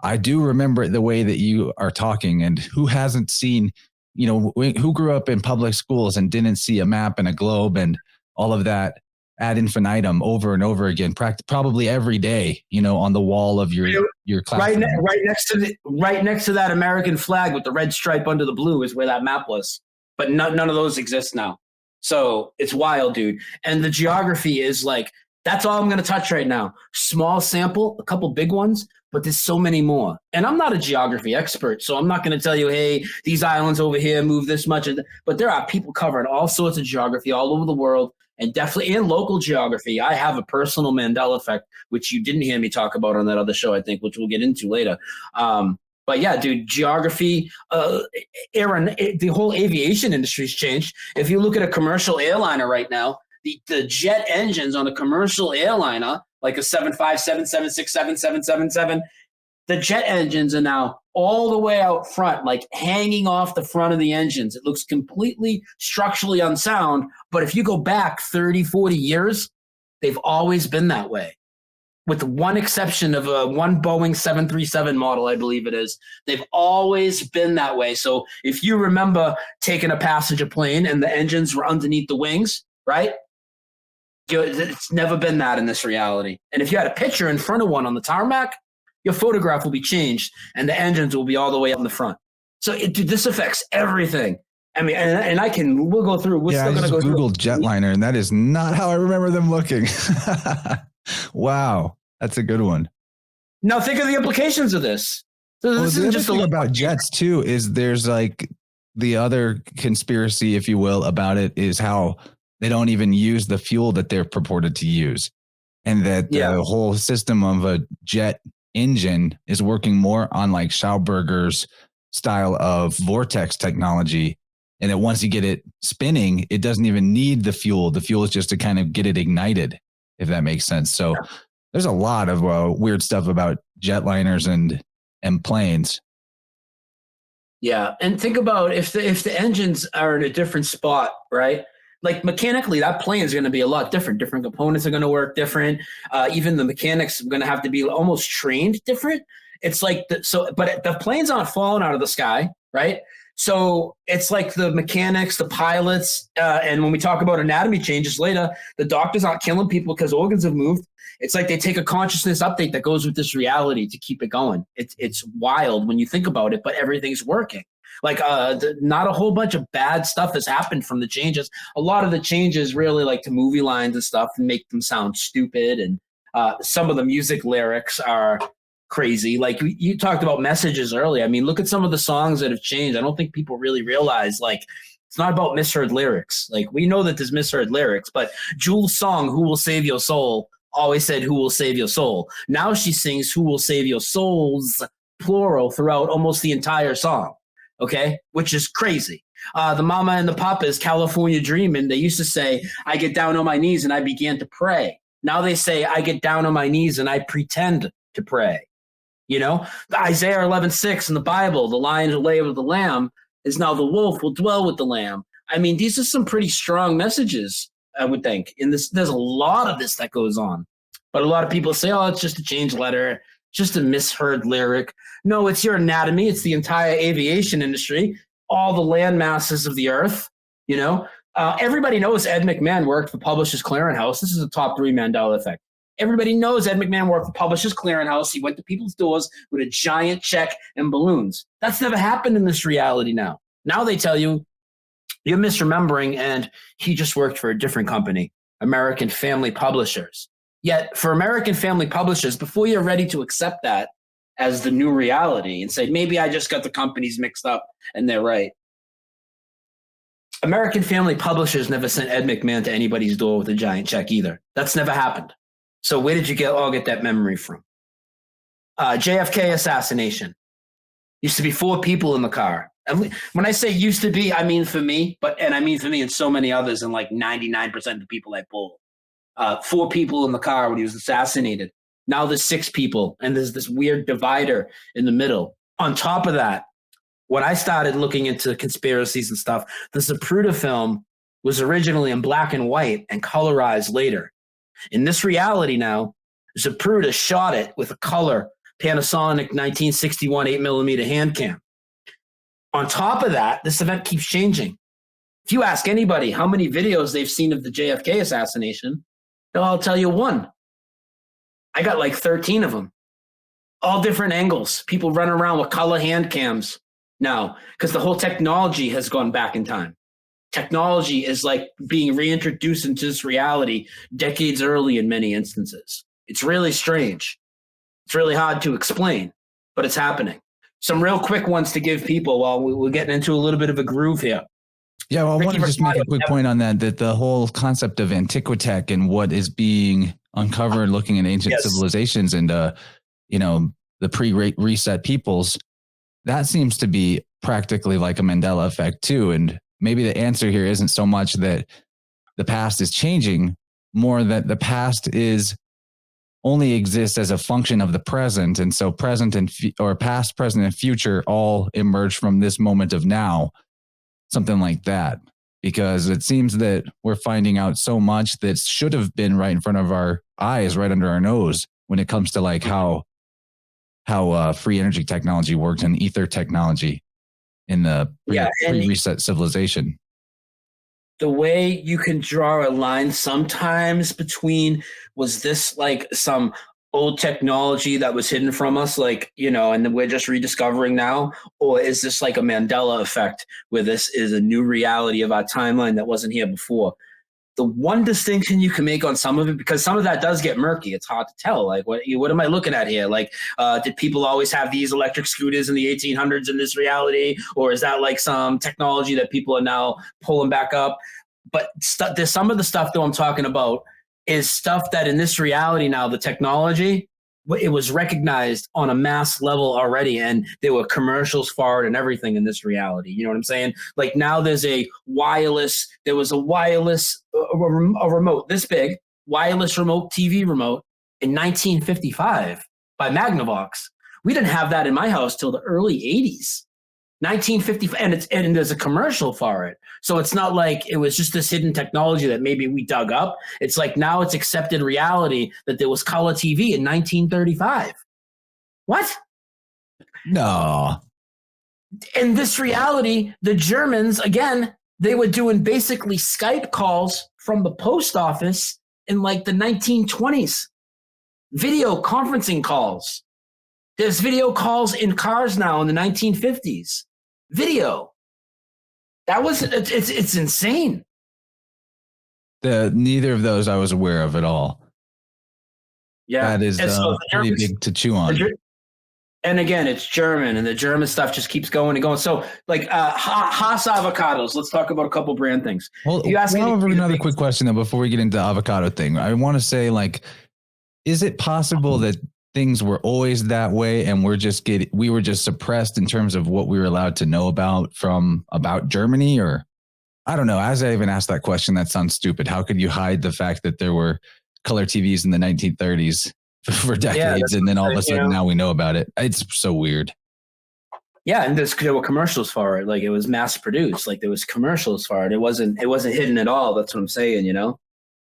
I do remember the way that you are talking, and who hasn't seen, you know, who grew up in public schools and didn't see a map and a globe and all of that ad infinitum over and over again, probably every day, you know, on the wall of your classroom. Right next to that American flag with the red stripe under the blue is where that map was. But none of those exist now. So it's wild, dude. And the geography is like, that's all I'm going to touch right now. Small sample, a couple big ones, but there's so many more. And I'm not a geography expert, so I'm not going to tell you, hey, these islands over here move this much. But there are people covering all sorts of geography all over the world, and definitely in local geography. I have a personal Mandela effect, which you didn't hear me talk about on that other show, I think, which we'll get into later. But yeah, dude, geography, Aaron, the whole aviation industry's changed. If you look at a commercial airliner right now, the jet engines on a commercial airliner, like a 757, 767, 777, the jet engines are now all the way out front, like hanging off the front of the engines. It looks completely structurally unsound. But if you go back 30, 40 years, they've always been that way. With one exception of one Boeing 737 model, I believe it is. They've always been that way. So if you remember taking a passenger plane and the engines were underneath the wings, right? It's never been that in this reality. And if you had a picture in front of one on the tarmac, your photograph will be changed and the engines will be all the way up in the front. So dude, this affects everything. I mean, and we'll go through. I just Googled jetliner, and that is not how I remember them looking. Wow, that's a good one. Now think of the implications of this. So the other thing about jets too is there's like the other conspiracy, if you will, about it is how they don't even use the fuel that they're purported to use, and that the whole system of a jet engine is working more on like Schauberger's style of vortex technology. And that once you get it spinning, it doesn't even need the fuel. The fuel is just to kind of get it ignited, if that makes sense. So there's a lot of weird stuff about jetliners and planes. Yeah, and think about if the engines are in a different spot, right? Like mechanically, that plane is going to be a lot different. Different components are going to work different. Even the mechanics are going to have to be almost trained different. It's like but the planes aren't falling out of the sky, right? So it's like the mechanics, the pilots, and when we talk about anatomy changes later, the doctors aren't killing people because organs have moved. It's like they take a consciousness update that goes with this reality to keep it going. It's wild when you think about it, but everything's working. Like not a whole bunch of bad stuff has happened from the changes. A lot of the changes really like to movie lines and stuff and make them sound stupid. And some of the music lyrics are crazy. Like you talked about messages earlier. I mean, look at some of the songs that have changed. I don't think people really realize like it's not about misheard lyrics. Like we know that there's misheard lyrics, but Jules' song, Who Will Save Your Soul, always said, Who will save your soul? Now she sings, Who will save your souls, plural, throughout almost the entire song. Okay, which is crazy. The Mama and the Papa's California Dreamin', they used to say, I get down on my knees and I began to pray. Now they say, I get down on my knees and I pretend to pray. You know, the Isaiah 11:6 in the Bible, the lion who lay with the lamb is now the wolf will dwell with the lamb. I mean, these are some pretty strong messages, I would think. In this, there's a lot of this that goes on. But a lot of people say, oh, it's just a change letter, just a misheard lyric. No, it's your anatomy. It's the entire aviation industry, all the land masses of the earth. You know, everybody knows Ed McMahon worked for Publishers Clearinghouse. This is a top 3 Mandela Effect. Everybody knows Ed McMahon worked for Publishers Clearinghouse. He went to people's doors with a giant check and balloons. That's never happened in this reality now. Now they tell you you're misremembering and he just worked for a different company, American Family Publishers. Yet for American Family Publishers, before you're ready to accept that as the new reality and say, maybe I just got the companies mixed up and they're right. American Family Publishers never sent Ed McMahon to anybody's door with a giant check either. That's never happened. So where did you all get that memory from? JFK assassination. Used to be 4 people in the car. And when I say used to be, I mean for me, and I mean for me and so many others and like 99% of the people I pull. 4 people in the car when he was assassinated. Now there's 6 people, and there's this weird divider in the middle. On top of that, when I started looking into conspiracies and stuff, the Zapruder film was originally in black and white and colorized later. In this reality now, Zapruder shot it with a color Panasonic 1961 8mm hand cam. On top of that, this event keeps changing. If you ask anybody how many videos they've seen of the JFK assassination, I'll tell you one. I got like 13 of them. All different angles. People running around with color hand cams now because the whole technology has gone back in time. Technology is like being reintroduced into this reality decades early in many instances. It's really strange. It's really hard to explain, but it's happening. Some real quick ones to give people while we're getting into a little bit of a groove here. Yeah, well, I want to just make a quick point on that the whole concept of Antiquitech and what is being uncovered looking at ancient civilizations and, the pre-Great Reset peoples, that seems to be practically like a Mandela effect too. And maybe the answer here isn't so much that the past is changing, more that the past is only exists as a function of the present. And so present and or past, present, and future all emerge from this moment of now, something like that. Because it seems that we're finding out so much that should have been right in front of our eyes, right under our nose, when it comes to like how free energy technology works and ether technology in the pre-reset civilization. The way you can draw a line sometimes between, was this like some old technology that was hidden from us, like, you know, and we're just rediscovering now? Or is this like a Mandela effect where this is a new reality of our timeline that wasn't here before? The one distinction you can make on some of it, because some of that does get murky, it's hard to tell. Like, what am I looking at here? Like, did people always have these electric scooters in the 1800s in this reality? Or is that like some technology that people are now pulling back up? But there's some of the stuff that I'm talking about is stuff that in this reality now, the technology, it was recognized on a mass level already, and there were commercials for it and everything in this reality. You know what I'm saying? Like now there was a wireless remote this big, wireless remote TV remote in 1955 by Magnavox. We didn't have that in my house till the early 80s. 1955, and there's a commercial for it. So it's not like it was just this hidden technology that maybe we dug up. It's like now it's accepted reality that there was color TV in 1935. What? No. In this reality, the Germans, again, they were doing basically Skype calls from the post office in like the 1920s. Video conferencing calls. There's video calls in cars now in the 1950s. Video. It's insane. Neither of those I was aware of at all. Yeah. That is pretty big to chew on. And again, it's German, and the German stuff just keeps going and going. So like Haas avocados, let's talk about a couple brand things. Well, another quick question though, before we get into the avocado thing. I want to say, like, is it possible that things were always that way and we were just suppressed in terms of what we were allowed to know about Germany? Or I don't know. As I even asked that question, that sounds stupid. How could you hide the fact that there were color TVs in the 1930s for decades, and then all of a sudden now we know about it? It's so weird. Yeah, and there were commercials for it. Like, it was mass produced. Like, there was commercials for it. It wasn't hidden at all. That's what I'm saying. You know,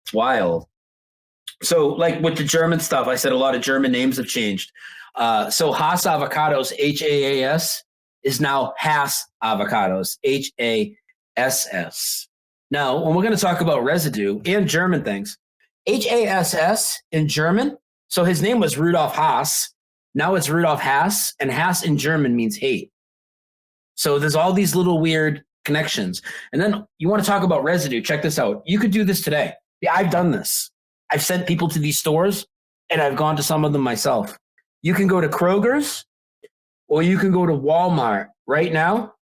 it's wild. So, like with the German stuff, I said a lot of German names have changed. So Haas avocados, Haas, is now Haas avocados, Hass. Now, when we're going to talk about residue and German things, Hass in German, so his name was Rudolf Haas. Now it's Rudolf Haas, and Haas in German means hate. So there's all these little weird connections. And then you want to talk about residue. Check this out. You could do this today. Yeah, I've done this. I've sent people to these stores, and I've gone to some of them myself. You can go to Kroger's, or you can go to Walmart right now,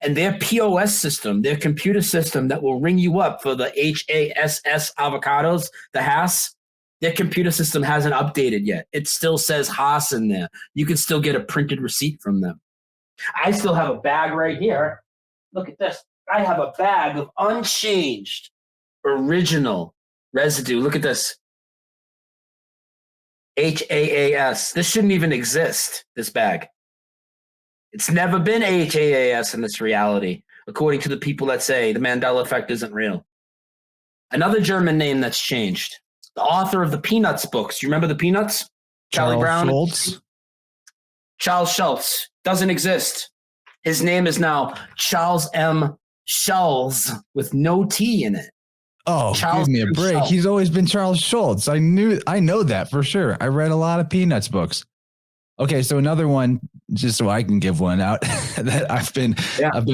and their POS system, their computer system that will ring you up for the HASS avocados, the Haas, their computer system hasn't updated yet. It still says Haas in there. You can still get a printed receipt from them. I still have a bag right here. Look at this. I have a bag of unchanged, original residue. Look at this. HAAS. This shouldn't even exist, this bag. It's never been HAAS in this reality, according to the people that say the Mandela Effect isn't real. Another German name that's changed. The author of the Peanuts books. You remember the Peanuts? Charlie Brown? Schultz? Charles Schultz. Doesn't exist. His name is now Charles M. Schulz with no T in it. Oh, Charles give me a break. Schultz. He's always been Charles Schultz. I know that for sure. I read a lot of Peanuts books. Okay, so another one, just so I can give one out that I've been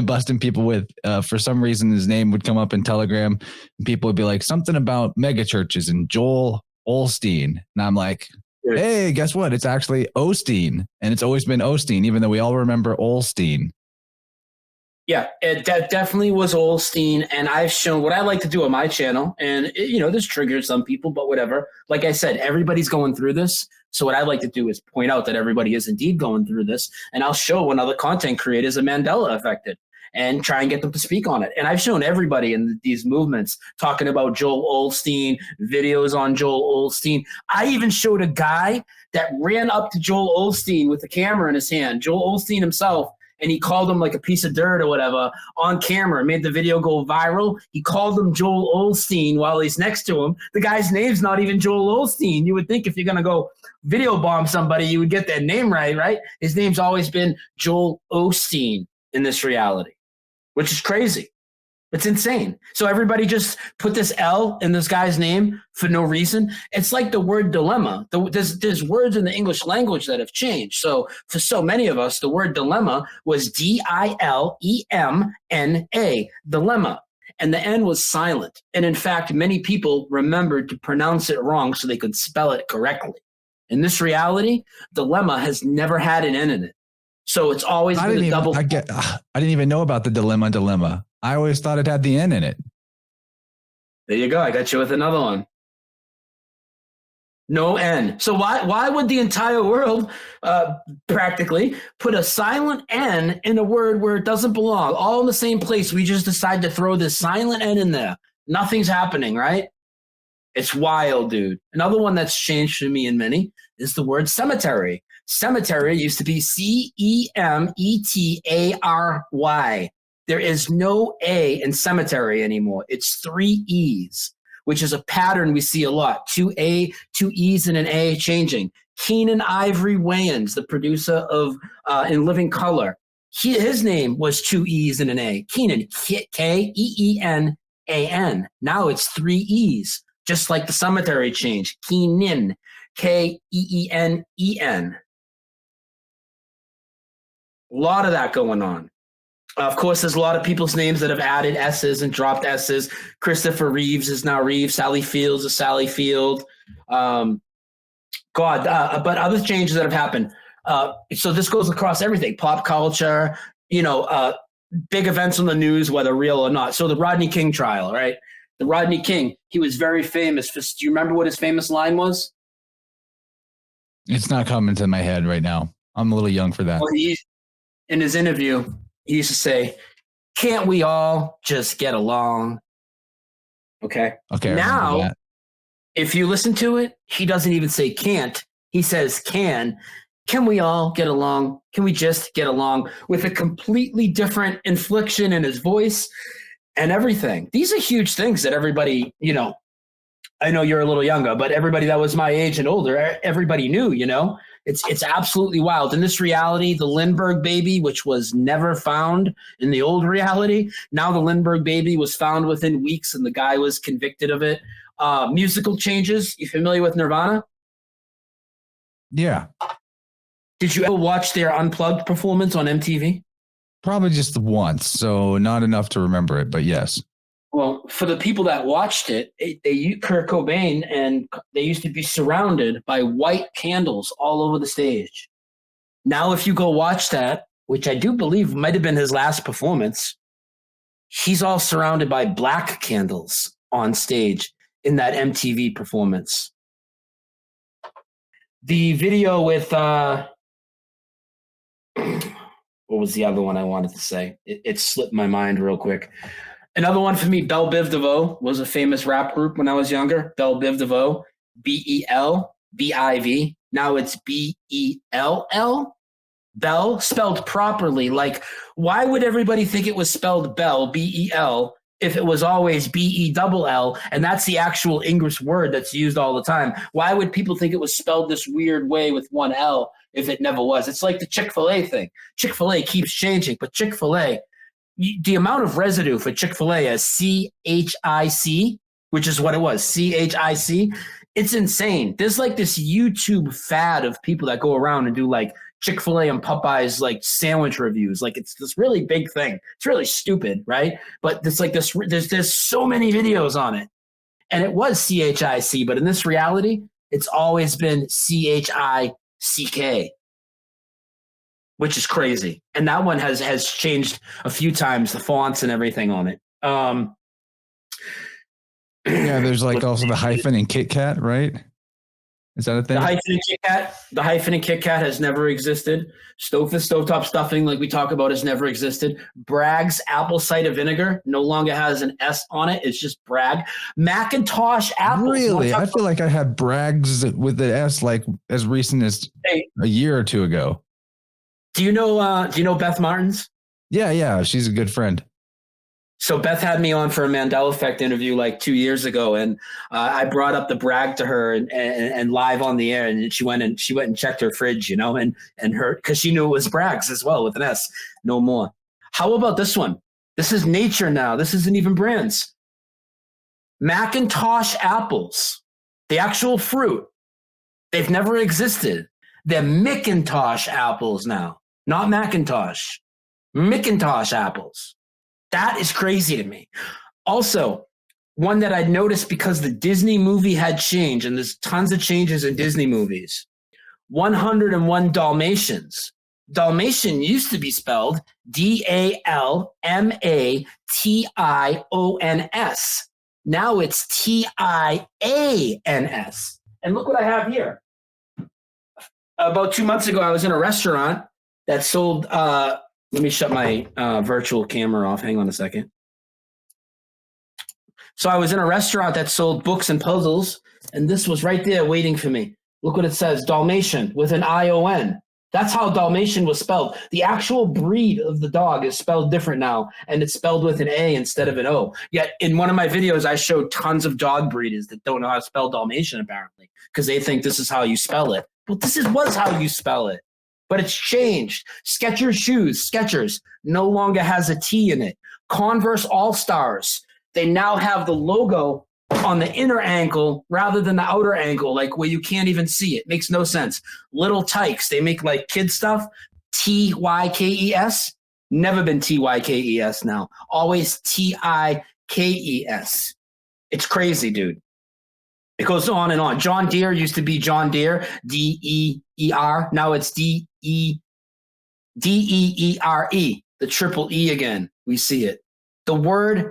busting people with. For some reason, his name would come up in Telegram, and people would be like, something about mega churches and Joel Osteen. And I'm like, hey, guess what? It's actually Osteen. And it's always been Osteen, even though we all remember Olstein. Yeah, that definitely was Olstein, and I've shown what I like to do on my channel, and this triggers some people, but whatever. Like I said, everybody's going through this, so what I like to do is point out that everybody is indeed going through this, and I'll show when other content creators are Mandela affected, and try and get them to speak on it. And I've shown everybody in these movements talking about Joel Olstein, videos on Joel Olstein. I even showed a guy that ran up to Joel Olstein with a camera in his hand, Joel Olstein himself, and he called him like a piece of dirt or whatever on camera, made the video go viral. He called him Joel Olstein while he's next to him. The guy's name's not even Joel Olstein. You would think if you're going to go video bomb somebody, you would get that name right? His name's always been Joel Osteen in this reality, which is crazy. It's insane. So everybody just put this L in this guy's name for no reason. It's like the word dilemma. There's words in the English language that have changed. So for so many of us, the word dilemma was Dilemna, dilemma. And the N was silent. And in fact, many people remembered to pronounce it wrong so they could spell it correctly. In this reality, dilemma has never had an N in it. So it's always been a double. I didn't even know about the dilemma. I always thought it had the N in it. There you go. I got you with another one. No N. So why would the entire world practically put a silent N in a word where it doesn't belong? All in the same place. We just decide to throw this silent N in there. Nothing's happening, right? It's wild, dude. Another one that's changed for me and many is the word cemetery. Cemetery used to be Cemetary. There is no A in cemetery anymore. It's 3 E's, which is a pattern we see a lot. 2 E's and an A changing. Keenan Ivory Wayans, the producer of In Living Color, his name was 2 E's and an A. Keenan, Keenan. Now it's 3 E's, just like the cemetery change. Keenan, Keen. A lot of that going on. Of course, there's a lot of people's names that have added S's and dropped S's. Christopher Reeves is now Reeves. Sally Fields is Sally Field. But other changes that have happened. So this goes across everything. Pop culture, big events on the news, whether real or not. So the Rodney King trial, right? The Rodney King, he was very famous. Do you remember what his famous line was? It's not coming to my head right now. I'm a little young for that. Well, in his interview, he used to say, "Can't we all just get along?" Okay. Now, if you listen to it, he doesn't even say can't. He says can. Can we all get along? Can we just get along? With a completely different inflection in his voice and everything. These are huge things that everybody, I know you're a little younger, but everybody that was my age and older, everybody knew, It's absolutely wild. In this reality, the Lindbergh baby, which was never found in the old reality, now the Lindbergh baby was found within weeks and the guy was convicted of it. Musical Changes. You familiar with Nirvana? Yeah. Did you ever watch their Unplugged performance on MTV? Probably just once, so not enough to remember it, but yes. Well, for the people that watched it, Kurt Cobain, and they used to be surrounded by white candles all over the stage. Now, if you go watch that, which I do believe might have been his last performance, he's all surrounded by black candles on stage in that MTV performance. The video with, what was the other one I wanted to say? It slipped my mind real quick. Another one for me, Belle Biv DeVoe was a famous rap group when I was younger. Belle Biv DeVoe, Belbiv. Now it's Bell. Bell spelled properly. Like, why would everybody think it was spelled Bell, Bel, if it was always Bell? And that's the actual English word that's used all the time. Why would people think it was spelled this weird way with one L if it never was? It's like the Chick-fil-A thing. Chick-fil-A keeps changing, but Chick-fil-A, the amount of residue for Chick-fil-A as CHIC, which is what it was, CHIC, it's insane. There's like this YouTube fad of people that go around and do like Chick-fil-A and Popeyes like sandwich reviews. Like it's this really big thing. It's really stupid, right? But it's like this. There's so many videos on it, and it was CHIC, but in this reality, it's always been CHICK. which is crazy. And that one has changed a few times, the fonts and everything on it. Yeah, there's like also the hyphen and Kit Kat, right? Is that a thing? The hyphen and Kit Kat has never existed. Stovetop stuffing, like we talk about, has never existed. Bragg's apple cider vinegar no longer has an S on it. It's just Bragg. Macintosh apples. Really? I feel like I had Bragg's with the S like as recent as a year or two ago. Do you know Beth Martins? Yeah. She's a good friend. So Beth had me on for a Mandela Effect interview like 2 years ago, and I brought up the Bragg to her and live on the air, and she went and checked her fridge, and her, because she knew it was Bragg's as well with an S, no more. How about this one? This is nature now. This isn't even brands. Macintosh apples, the actual fruit, they've never existed. They're Macintosh apples now, not Macintosh. Macintosh apples. That is crazy to me. Also, one that I'd noticed because the Disney movie had changed, and there's tons of changes in Disney movies. 101 Dalmatians. Dalmatian used to be spelled Dalmatins. Now it's Tians. And look what I have here. About 2 months ago, I was in a restaurant that sold let me shut my virtual camera off. Hang on a second. So I was in a restaurant that sold books and puzzles, and this was right there waiting for me. Look what it says, Dalmatian with an I-O-N. That's how Dalmatian was spelled. The actual breed of the dog is spelled different now, and it's spelled with an A instead of an O. Yet in one of my videos, I showed tons of dog breeders that don't know how to spell Dalmatian, apparently, because they think this is how you spell it. Well, was how you spell it. But it's changed. Skechers shoes, Skechers, no longer has a T in it. Converse All-Stars, they now have the logo on the inner ankle rather than the outer ankle, like where you can't even see it. Makes no sense. Little Tykes, they make like kid stuff. Tykes, never been Tykes now. Always Tikes. It's crazy, dude. It goes on and on. John Deere used to be John Deere, D-E-E-R. Now it's D-E-E-R-E, the triple E again. We see it. The word,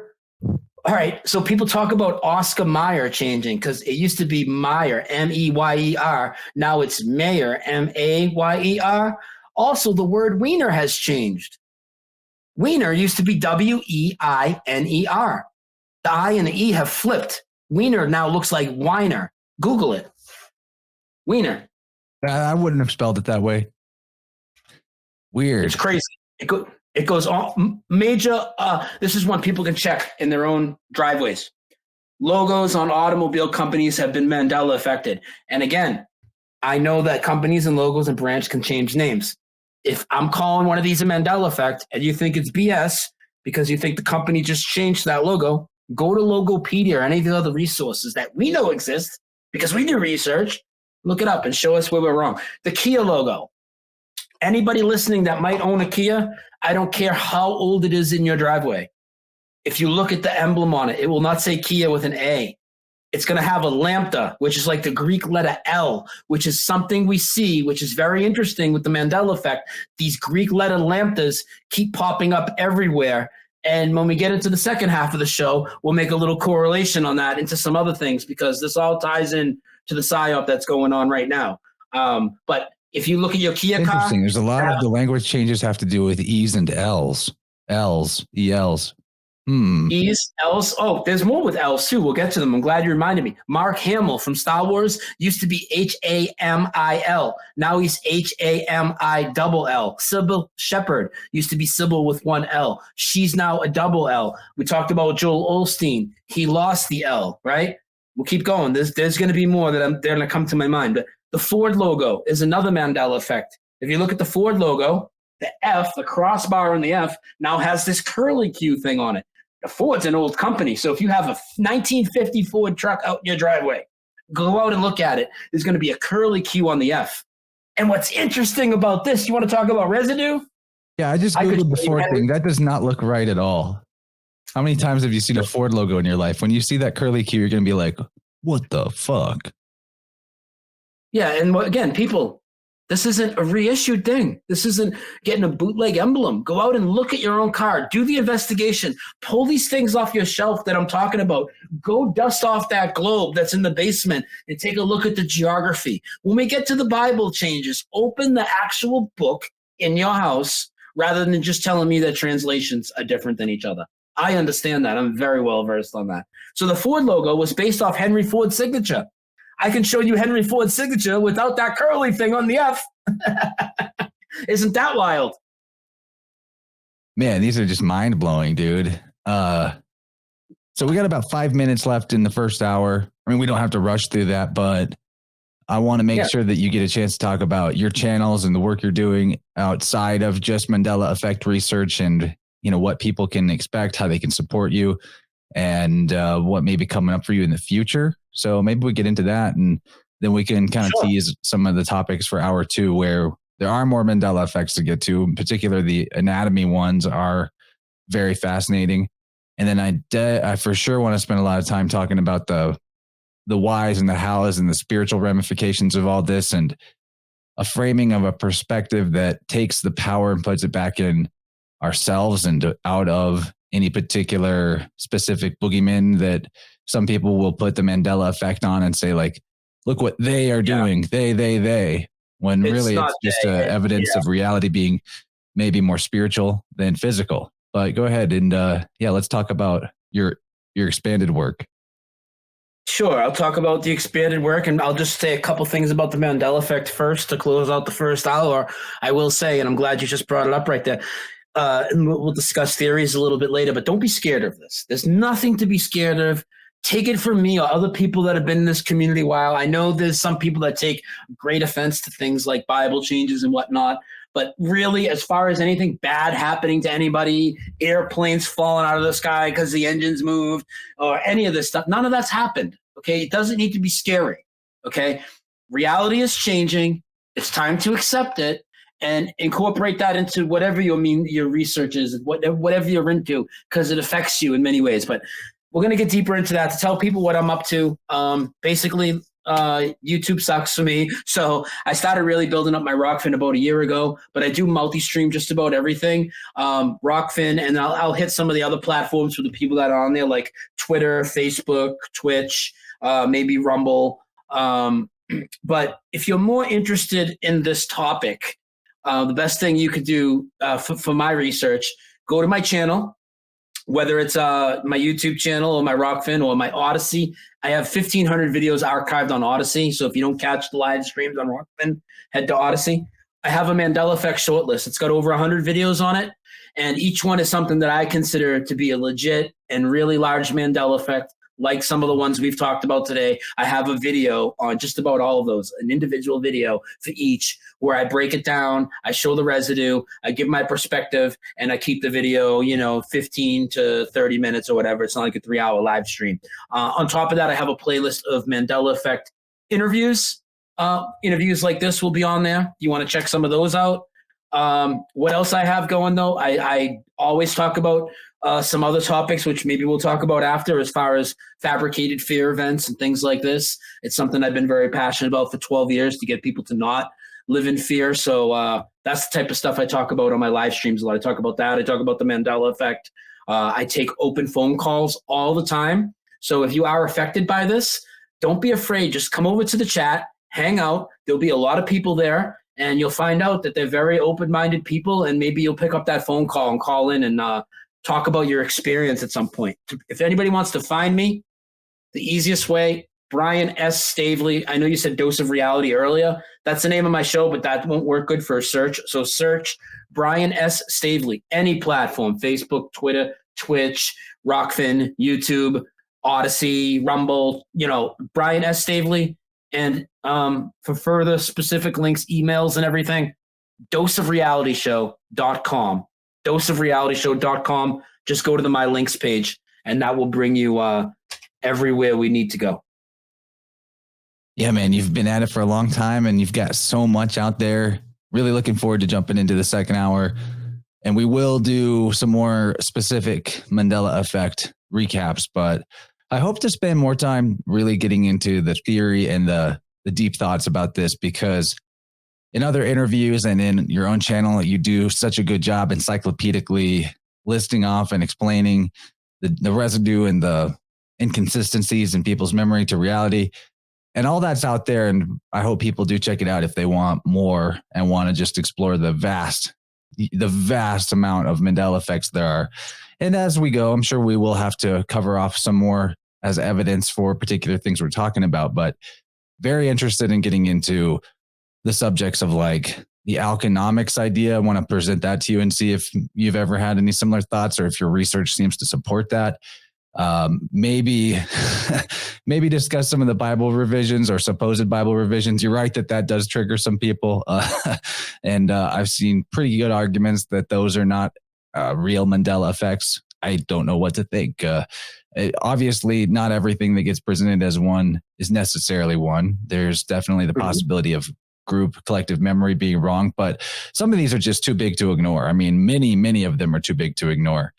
all right, so people talk about Oscar Mayer changing because it used to be Meyer, M-E-Y-E-R. Now it's Mayer, M-A-Y-E-R. Also, the word wiener has changed. Wiener used to be W-E-I-N-E-R. The I and the E have flipped. Wiener now looks like whiner. Google it. Wiener. I wouldn't have spelled it that way. Weird. It's crazy. It goes on. Major. This is one people can check in their own driveways. Logos on automobile companies have been Mandela affected. And again, I know that companies and logos and brands can change names. If I'm calling one of these a Mandela effect and you think it's BS because you think the company just changed that logo, go to Logopedia or any of the other resources that we know exist because we do research. Look it up and show us where we're wrong. The Kia logo. Anybody listening that might own a Kia, I don't care how old it is in your driveway. If you look at the emblem on it, it will not say Kia with an A. It's going to have a lambda, which is like the Greek letter L, which is something we see, which is very interesting with the Mandela effect. These Greek letter lambdas keep popping up everywhere. And when we get into the second half of the show, we'll make a little correlation on that into some other things because this all ties in to the PSYOP that's going on right now. But if you look at your Kia car. Interesting. There's a lot of the language changes have to do with E's and L's. L's, ELs. E's, L's. Oh, there's more with L's too. We'll get to them. I'm glad you reminded me. Mark Hamill from Star Wars used to be H-A-M-I-L. Now he's H-A-M-I-double-L. Sybil Shepherd used to be Sybil with one L. She's now a double L. We talked about Joel Osteen. He lost the L, right? We'll keep going. There's going to be more they're going to come to my mind. But the Ford logo is another Mandela effect. If you look at the Ford logo, the F, the crossbar on the F, now has this curly Q thing on it. Ford's an old company, so if you have a 1950 Ford truck out in your driveway, go out and look at it. There's going to be a curly Q on the F. And what's interesting about this, you want to talk about residue? Yeah, I just Googled the Ford thing. That does not look right at all. How many times have you seen a Ford logo in your life? When you see that curly Q, you're going to be like, what the fuck? Yeah, and again, people, This isn't a reissued thing. This isn't getting a bootleg emblem. Go out and look at your own card. Do the investigation. Pull these things off your shelf that I'm talking about. Go dust off that globe that's in the basement and take a look at the geography. When we get to the Bible changes, open the actual book in your house rather than just telling me that translations are different than each other. I understand that. I'm very well versed on that. So the Ford logo was based off Henry Ford's signature. I can show you Henry Ford's signature without that curly thing on the F. Isn't that wild? Man, these are just mind-blowing, dude. So we got about 5 minutes left in the first hour. I mean, we don't have to rush through that, but I want to make sure that you get a chance to talk about your channels and the work you're doing outside of just Mandela Effect research and, you know, what people can expect, how they can support you, and what may be coming up for you in the future. So maybe we get into that, and then we can kind of tease some of the topics for hour two, where there are more Mandela effects to get to. In particular, the anatomy ones are very fascinating. And then I for sure want to spend a lot of time talking about the whys and the hows and the spiritual ramifications of all this, and a framing of a perspective that takes the power and puts it back in ourselves and out of any particular specific boogeyman that some people will put the Mandela effect on and say, like, look what they are doing. They, when really it's just evidence of reality being maybe more spiritual than physical. But go ahead and let's talk about your expanded work. Sure. I'll talk about the expanded work, and I'll just say a couple things about the Mandela effect first to close out the first hour. I will say, and I'm glad you just brought it up right there, and we'll discuss theories a little bit later, but don't be scared of this. There's nothing to be scared of. Take it from me or other people that have been in this community a while. I know there's some people that take great offense to things like Bible changes and whatnot, but really, as far as anything bad happening to anybody, airplanes falling out of the sky because the engines moved, or any of this stuff, none of that's happened, okay? It doesn't need to be scary, okay? Reality is changing. It's time to accept it and incorporate that into whatever your research is, whatever you're into, because it affects you in many ways. But we're going to get deeper into that to tell people what I'm up to. Basically, YouTube sucks for me. So I started really building up my Rockfin about a year ago, but I do multi-stream just about everything. Rockfin, and I'll hit some of the other platforms for the people that are on there, like Twitter, Facebook, Twitch, maybe Rumble. But if you're more interested in this topic, the best thing you could do for my research, go to my channel. Whether it's my YouTube channel or my Rockfin or my Odyssey, I have 1,500 videos archived on Odyssey. So if you don't catch the live streams on Rockfin, head to Odyssey. I have a Mandela Effect shortlist. It's got over 100 videos on it, and each one is something that I consider to be a legit and really large Mandela Effect, like some of the ones we've talked about today. I have a video on just about all of those, an individual video for each, where I break it down, I show the residue, I give my perspective, and I keep the video, 15 to 30 minutes or whatever. It's not like a 3-hour live stream. On top of that, I have a playlist of Mandela Effect interviews. Interviews like this will be on there. You want to check some of those out. What else I have going, though? I always talk about some other topics, which maybe we'll talk about after, as far as fabricated fear events and things like this. It's something I've been very passionate about for 12 years, to get people to not live in fear. So that's the type of stuff I talk about on my live streams a lot. I talk about that. I talk about the Mandela Effect. I take open phone calls all the time. So if you are affected by this, don't be afraid. Just come over to the chat, hang out. There'll be a lot of people there, and you'll find out that they're very open-minded people, and maybe you'll pick up that phone call and call in and talk about your experience at some point. If anybody wants to find me, the easiest way, Brian S. Stavely. I know you said Dose of Reality earlier. That's the name of my show, but that won't work good for a search. So search Brian S. Stavely, any platform, Facebook, Twitter, Twitch, Rockfin, YouTube, Odyssey, Rumble, Brian S. Stavely. And for further specific links, emails and everything, doseofrealityshow.com. doseofrealityshow.com. Just go to the My Links page, and that will bring you everywhere we need to go. Yeah, man, you've been at it for a long time, and you've got so much out there. Really looking forward to jumping into the second hour. And we will do some more specific Mandela Effect recaps, but I hope to spend more time really getting into the theory and the deep thoughts about this, because in other interviews and in your own channel, you do such a good job encyclopedically listing off and explaining the residue and the inconsistencies in people's memory to reality. And all that's out there. And I hope people do check it out if they want more and want to just explore the vast amount of Mandela effects there are. And as we go, I'm sure we will have to cover off some more as evidence for particular things we're talking about, but very interested in getting into the subjects of like the Alchenomics idea. I want to present that to you and see if you've ever had any similar thoughts or if your research seems to support that. Maybe discuss some of the Bible revisions or supposed Bible revisions. You're right that does trigger some people. And I've seen pretty good arguments that those are not real Mandela effects. I don't know what to think. Obviously, not everything that gets presented as one is necessarily one. There's definitely the possibility of group collective memory being wrong, but some of these are just too big to ignore. I mean, many of them are too big to ignore,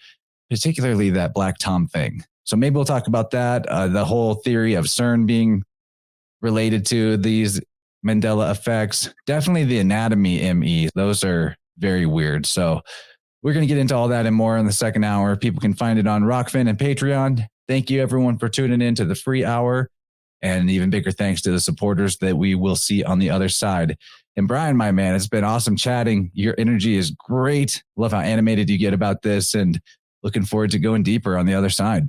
particularly that Black Tom thing. So maybe we'll talk about that. The whole theory of CERN being related to these Mandela effects. Definitely the anatomy ME. Those are very weird. So we're going to get into all that and more in the second hour. People can find it on Rockfin and Patreon. Thank you, everyone, for tuning in to the free hour. And even bigger thanks to the supporters that we will see on the other side. And Brian, my man, it's been awesome chatting. Your energy is great. Love how animated you get about this and looking forward to going deeper on the other side.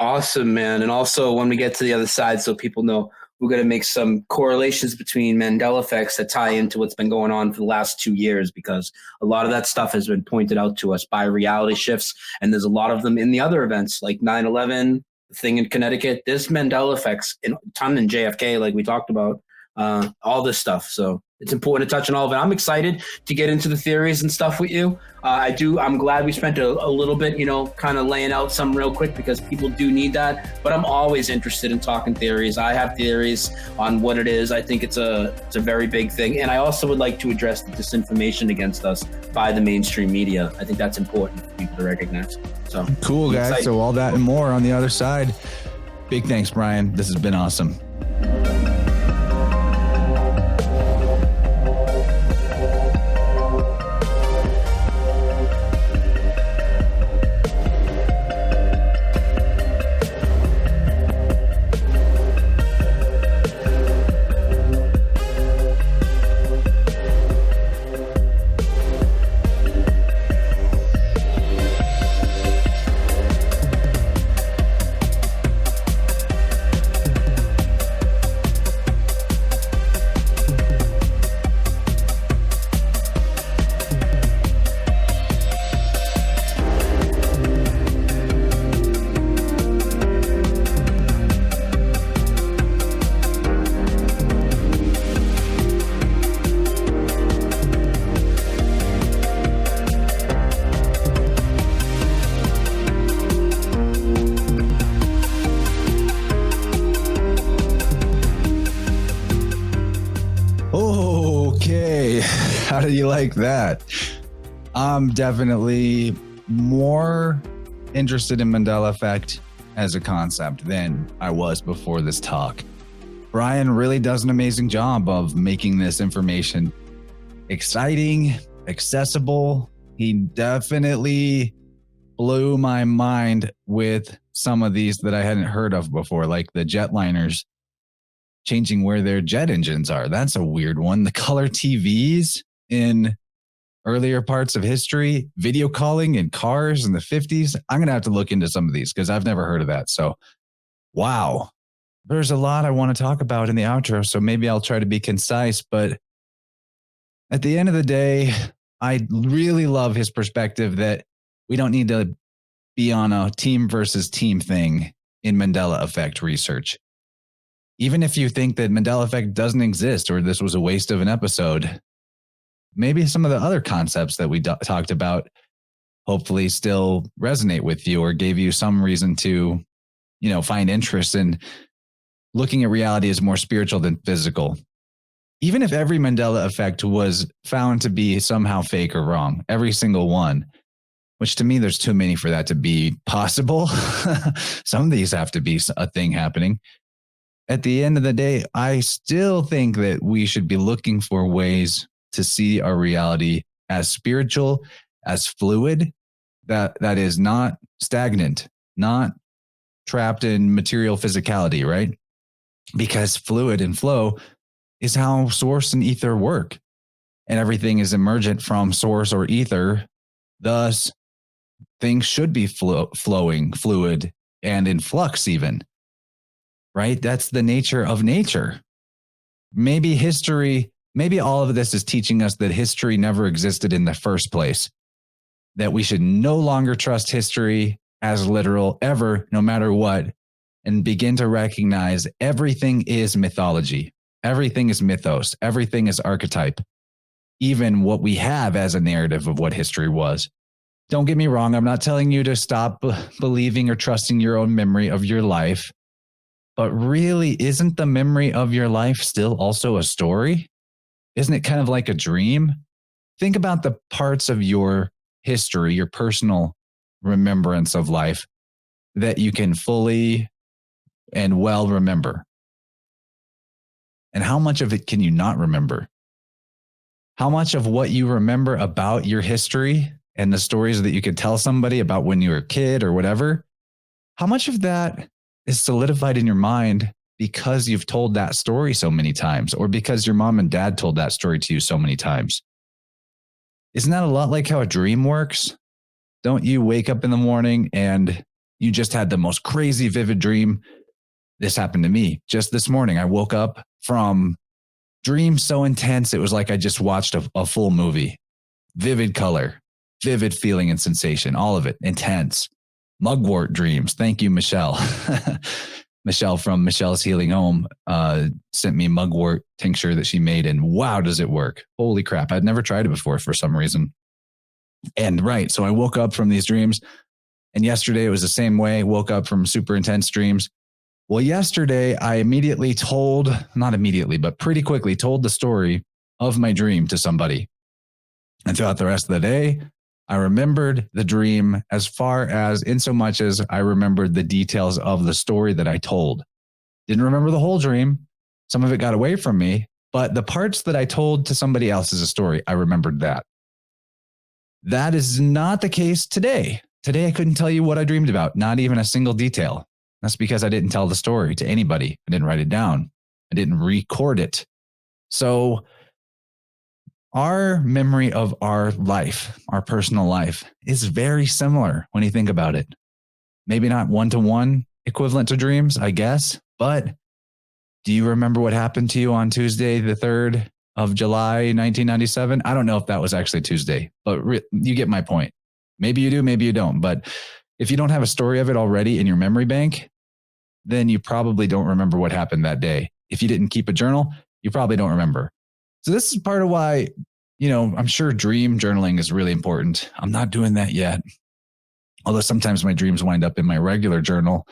Awesome, man. And also when we get to the other side, so people know, we're going to make some correlations between Mandela effects that tie into what's been going on for the last 2 years, because a lot of that stuff has been pointed out to us by reality shifts. And there's a lot of them in the other events like 9/11, the thing in Connecticut. There's Mandela effects a ton in JFK, like we talked about, all this stuff. So it's important to touch on all of it. I'm excited to get into the theories and stuff with you. I'm glad we spent a little bit, kind of laying out some real quick, because people do need that. But I'm always interested in talking theories. I have theories on what it is. I think it's a very big thing. And I also would like to address the disinformation against us by the mainstream media. I think that's important for people to recognize. So cool, guys. Excited. So all that and more on the other side. Big thanks, Brian. This has been awesome. How do you like that? I'm definitely more interested in Mandela Effect as a concept than I was before this talk. Brian really does an amazing job of making this information exciting, accessible. He definitely blew my mind with some of these that I hadn't heard of before, like the jetliners changing where their jet engines are. That's a weird one. The color TVs in earlier parts of history, video calling in cars in the 50s. I'm going to have to look into some of these because I've never heard of that. So, wow. There's a lot I want to talk about in the outro, so maybe I'll try to be concise. But at the end of the day, I really love his perspective that we don't need to be on a team versus team thing in Mandela Effect research. Even if you think that Mandela Effect doesn't exist or this was a waste of an episode, maybe some of the other concepts that we talked about hopefully still resonate with you or gave you some reason to, find interest in looking at reality as more spiritual than physical. Even if every Mandela Effect was found to be somehow fake or wrong, every single one, which to me, there's too many for that to be possible. Some of these have to be a thing happening. at the end of the day, I still think that we should be looking for ways to see our reality as spiritual, as fluid, that is not stagnant, not trapped in material physicality, right? Because fluid and flow is how source and ether work. And everything is emergent from source or ether. Thus, things should be flowing, fluid, and in flux even, right? That's the nature of nature. Maybe all of this is teaching us that history never existed in the first place, that we should no longer trust history as literal ever, no matter what, and begin to recognize everything is mythology. Everything is mythos. Everything is archetype. Even what we have as a narrative of what history was. Don't get me wrong. I'm not telling you to stop believing or trusting your own memory of your life. But really, isn't the memory of your life still also a story? Isn't it kind of like a dream? Think about the parts of your history, your personal remembrance of life that you can fully and well remember. And how much of it can you not remember? How much of what you remember about your history and the stories that you could tell somebody about when you were a kid or whatever, how much of that is solidified in your mind because you've told that story so many times, or because your mom and dad told that story to you so many times? Isn't that a lot like how a dream works? Don't you wake up in the morning and you just had the most crazy vivid dream? This happened to me just this morning. I woke up from dream so intense, it was like I just watched a full movie. Vivid color, vivid feeling and sensation, all of it, intense. Mugwort dreams. Thank you, Michelle. Michelle from Michelle's Healing Home sent me mugwort tincture that she made, and wow, does it work. Holy crap. I'd never tried it before for some reason. And right, so I woke up from these dreams, and yesterday it was the same way. Woke up from super intense dreams. Well, yesterday I not immediately, but pretty quickly told the story of my dream to somebody. And throughout the rest of the day, I remembered the dream as far as in so much as I remembered the details of the story that I told. Didn't remember the whole dream. Some of it got away from me, but the parts that I told to somebody else as a story, I remembered that. That is not the case today. Today, I couldn't tell you what I dreamed about, not even a single detail. That's because I didn't tell the story to anybody. I didn't write it down. I didn't record it. So our memory of our life, our personal life, is very similar when you think about it. Maybe not one-to-one equivalent to dreams, I guess, but do you remember what happened to you on Tuesday, the 3rd of July, 1997? I don't know if that was actually Tuesday, but you get my point. Maybe you do, maybe you don't. But if you don't have a story of it already in your memory bank, then you probably don't remember what happened that day. If you didn't keep a journal, you probably don't remember. So this is part of why, I'm sure dream journaling is really important. I'm not doing that yet. Although sometimes my dreams wind up in my regular journal.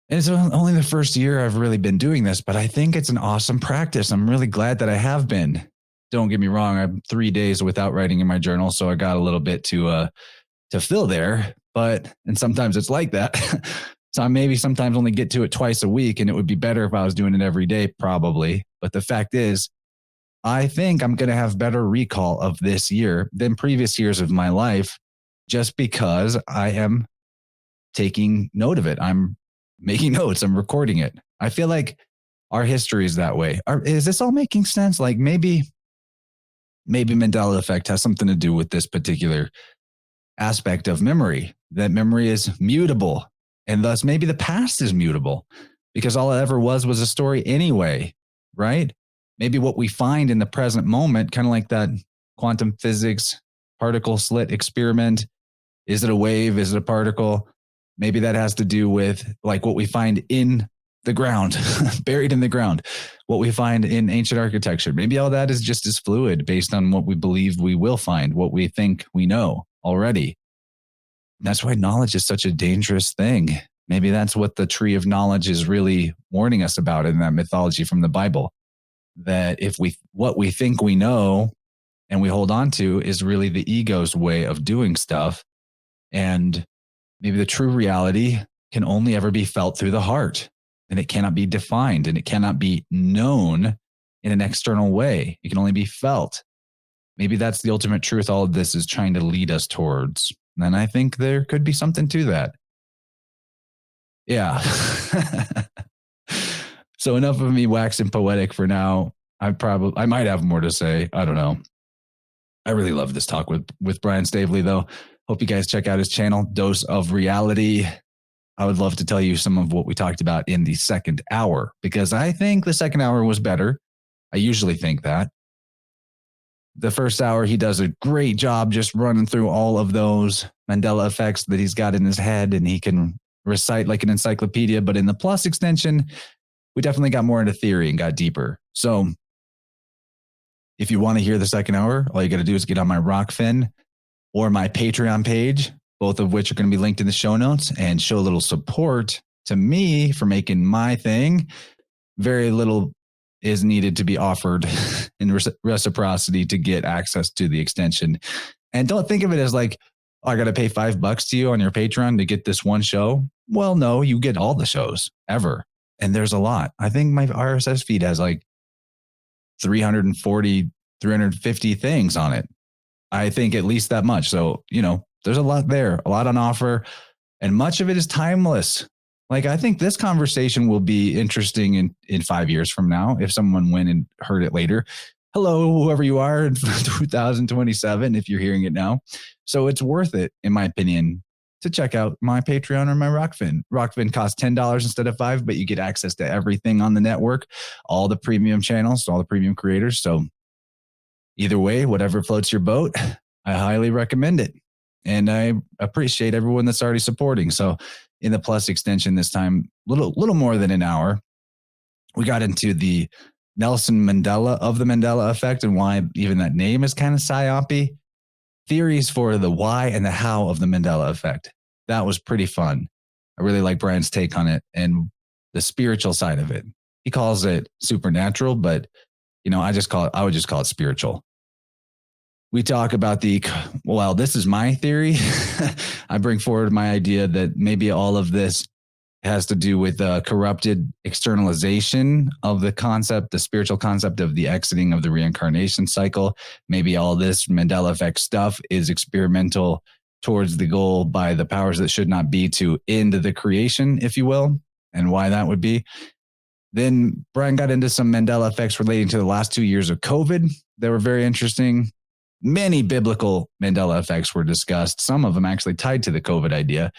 And it's only the first year I've really been doing this, but I think it's an awesome practice. I'm really glad that I have been. Don't get me wrong. I'm 3 days without writing in my journal, so I got a little bit to fill there. And sometimes it's like that. So I maybe sometimes only get to it twice a week, and it would be better if I was doing it every day, probably. But the fact is, I think I'm going to have better recall of this year than previous years of my life, just because I am taking note of it. I'm making notes. I'm recording it. I feel like our history is that way. Is this all making sense? Like maybe Mandela Effect has something to do with this particular aspect of memory, that memory is mutable. And thus maybe the past is mutable because all it ever was a story anyway, right? Maybe what we find in the present moment, kind of like that quantum physics particle slit experiment. Is it a wave? Is it a particle? Maybe that has to do with like what we find in the ground, buried in the ground, what we find in ancient architecture. Maybe all that is just as fluid based on what we believe we will find, what we think we know already. That's why knowledge is such a dangerous thing. Maybe that's what the tree of knowledge is really warning us about in that mythology from the Bible. That what we think we know and we hold on to is really the ego's way of doing stuff. And maybe the true reality can only ever be felt through the heart. and it cannot be defined, and it cannot be known in an external way. It can only be felt. Maybe that's the ultimate truth all of this is trying to lead us towards. And I think there could be something to that. Yeah. So enough of me waxing poetic for now. I might have more to say. I don't know. I really love this talk with Brian Stavely, though. Hope you guys check out his channel, Dose of Reality. I would love to tell you some of what we talked about in the second hour, because I think the second hour was better. I usually think that. The first hour, he does a great job just running through all of those Mandela effects that he's got in his head, and he can recite like an encyclopedia. But in the Plus extension, we definitely got more into theory and got deeper. So if you want to hear the second hour, all you got to do is get on my Rockfin or my Patreon page, both of which are going to be linked in the show notes, and show a little support to me for making my thing. Very little is needed to be offered in reciprocity to get access to the extension. And don't think of it as like, oh, I got to pay $5 to you on your Patreon to get this one show. Well, no, you get all the shows ever. And there's a lot. I think my RSS feed has like 340, 350 things on it. I think at least that much. So, there's a lot there, a lot on offer, and much of it is timeless. Like, I think this conversation will be interesting in 5 years from now if someone went and heard it later. Hello, whoever you are in 2027, if you're hearing it now. So it's worth it, in my opinion, to check out my Patreon or my Rockfin. Rockfin costs $10 instead of $5, but you get access to everything on the network, all the premium channels, all the premium creators. So either way, whatever floats your boat, I highly recommend it. And I appreciate everyone that's already supporting. So in the Plus extension this time, little more than an hour, we got into the Nelson Mandela of the Mandela Effect and why even that name is kind of psyopy. Theories for the why and the how of the Mandela Effect. That was pretty fun. I really like Brian's take on it and the spiritual side of it. He calls it supernatural, but I would just call it spiritual. We talk about this is my theory. I bring forward my idea that maybe all of this has to do with corrupted externalization of the spiritual concept of the exiting of the reincarnation cycle. Maybe all this Mandela Effect stuff is experimental towards the goal by the powers that should not be to end the creation, if you will, and why that would be. Then Brian got into some Mandela effects relating to the last 2 years of COVID. They were very interesting. Many biblical Mandela effects were discussed, some of them actually tied to the COVID idea.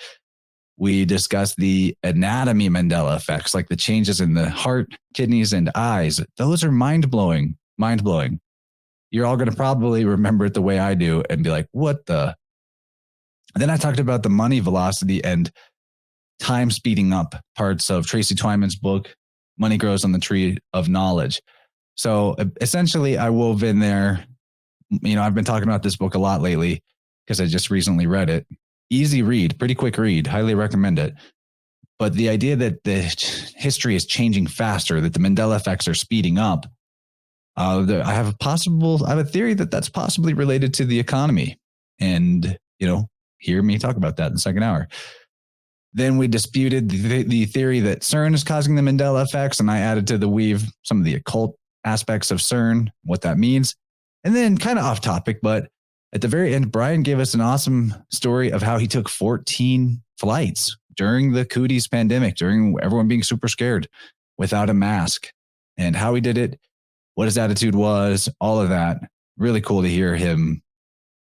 We discussed the anatomy Mandela effects, like the changes in the heart, kidneys, and eyes. Those are mind-blowing. You're all going to probably remember it the way I do and be like, what the? And then I talked about the money velocity and time speeding up parts of Tracy Twyman's book, Money Grows on the Tree of Knowledge. So essentially, I wove in there, I've been talking about this book a lot lately because I just recently read it. Easy read, pretty quick read, highly recommend it. But the idea that the history is changing faster, that the Mandela effects are speeding up, I have a theory that that's possibly related to the economy. And, hear me talk about that in the second hour. Then we disputed the theory that CERN is causing the Mandela effects, and I added to the weave some of the occult aspects of CERN, what that means. And then kind of off topic, but at the very end, Brian gave us an awesome story of how he took 14 flights during the cooties pandemic, during everyone being super scared without a mask, and how he did it, what his attitude was, all of that. Really cool to hear him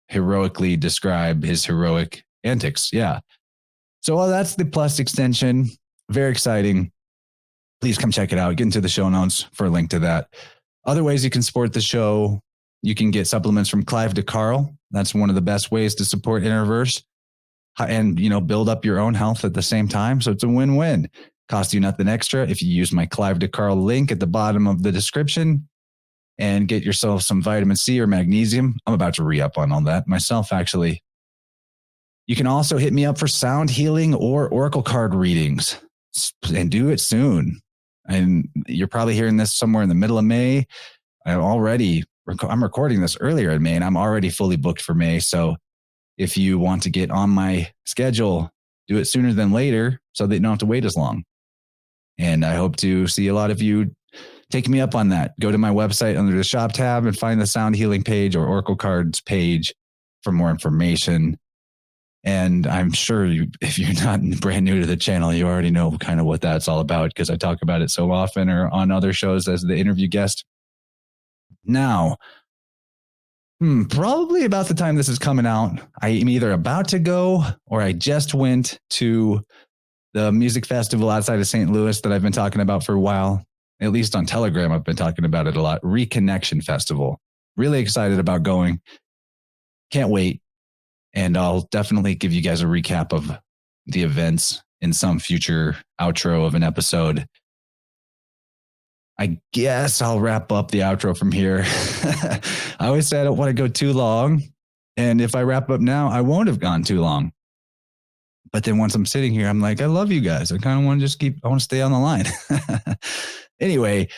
heroically describe his heroic antics. Yeah. So that's the Plus extension. Very exciting. Please come check it out. Get into the show notes for a link to that. Other ways you can support the show. You can get supplements from Clive DeCarl. That's one of the best ways to support InnerVerse and, build up your own health at the same time. So it's a win-win. Cost you nothing extra if you use my Clive DeCarl link at the bottom of the description and get yourself some vitamin C or magnesium. I'm about to re-up on all that myself, actually. You can also hit me up for sound healing or oracle card readings and do it soon. And you're probably hearing this somewhere in the middle of May. I'm recording this earlier in May and I'm already fully booked for May. So if you want to get on my schedule, do it sooner than later so that you don't have to wait as long. And I hope to see a lot of you take me up on that. Go to my website under the shop tab and find the sound healing page or Oracle cards page for more information. And I'm sure if you're not brand new to the channel, you already know kind of what that's all about because I talk about it so often or on other shows as the interview guest. Now, probably about the time this is coming out, I am either about to go or I just went to the music festival outside of St. Louis that I've been talking about for a while. At least on Telegram, I've been talking about it a lot. Reconnection Festival. Really excited about going. Can't wait. And I'll definitely give you guys a recap of the events in some future outro of an episode. I guess I'll wrap up the outro from here. I always say I don't want to go too long. And if I wrap up now, I won't have gone too long. But then once I'm sitting here, I'm like, I love you guys. I kind of want to I want to stay on the line. Anyway,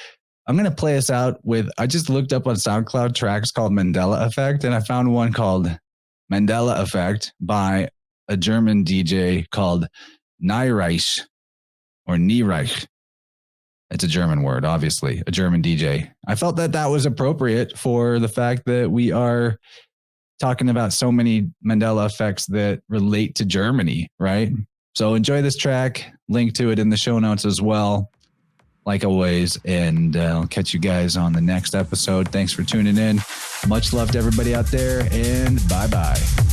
I'm going to play us out with, I just looked up on SoundCloud tracks called Mandela Effect, and I found one called Mandela Effect by a German DJ called Niereich or Niereich. It's a German word, obviously, a German DJ. I felt that was appropriate for the fact that we are talking about so many Mandela effects that relate to Germany, right? So enjoy this track. Link to it in the show notes as well, like always. And I'll catch you guys on the next episode. Thanks for tuning in. Much love to everybody out there, and bye-bye.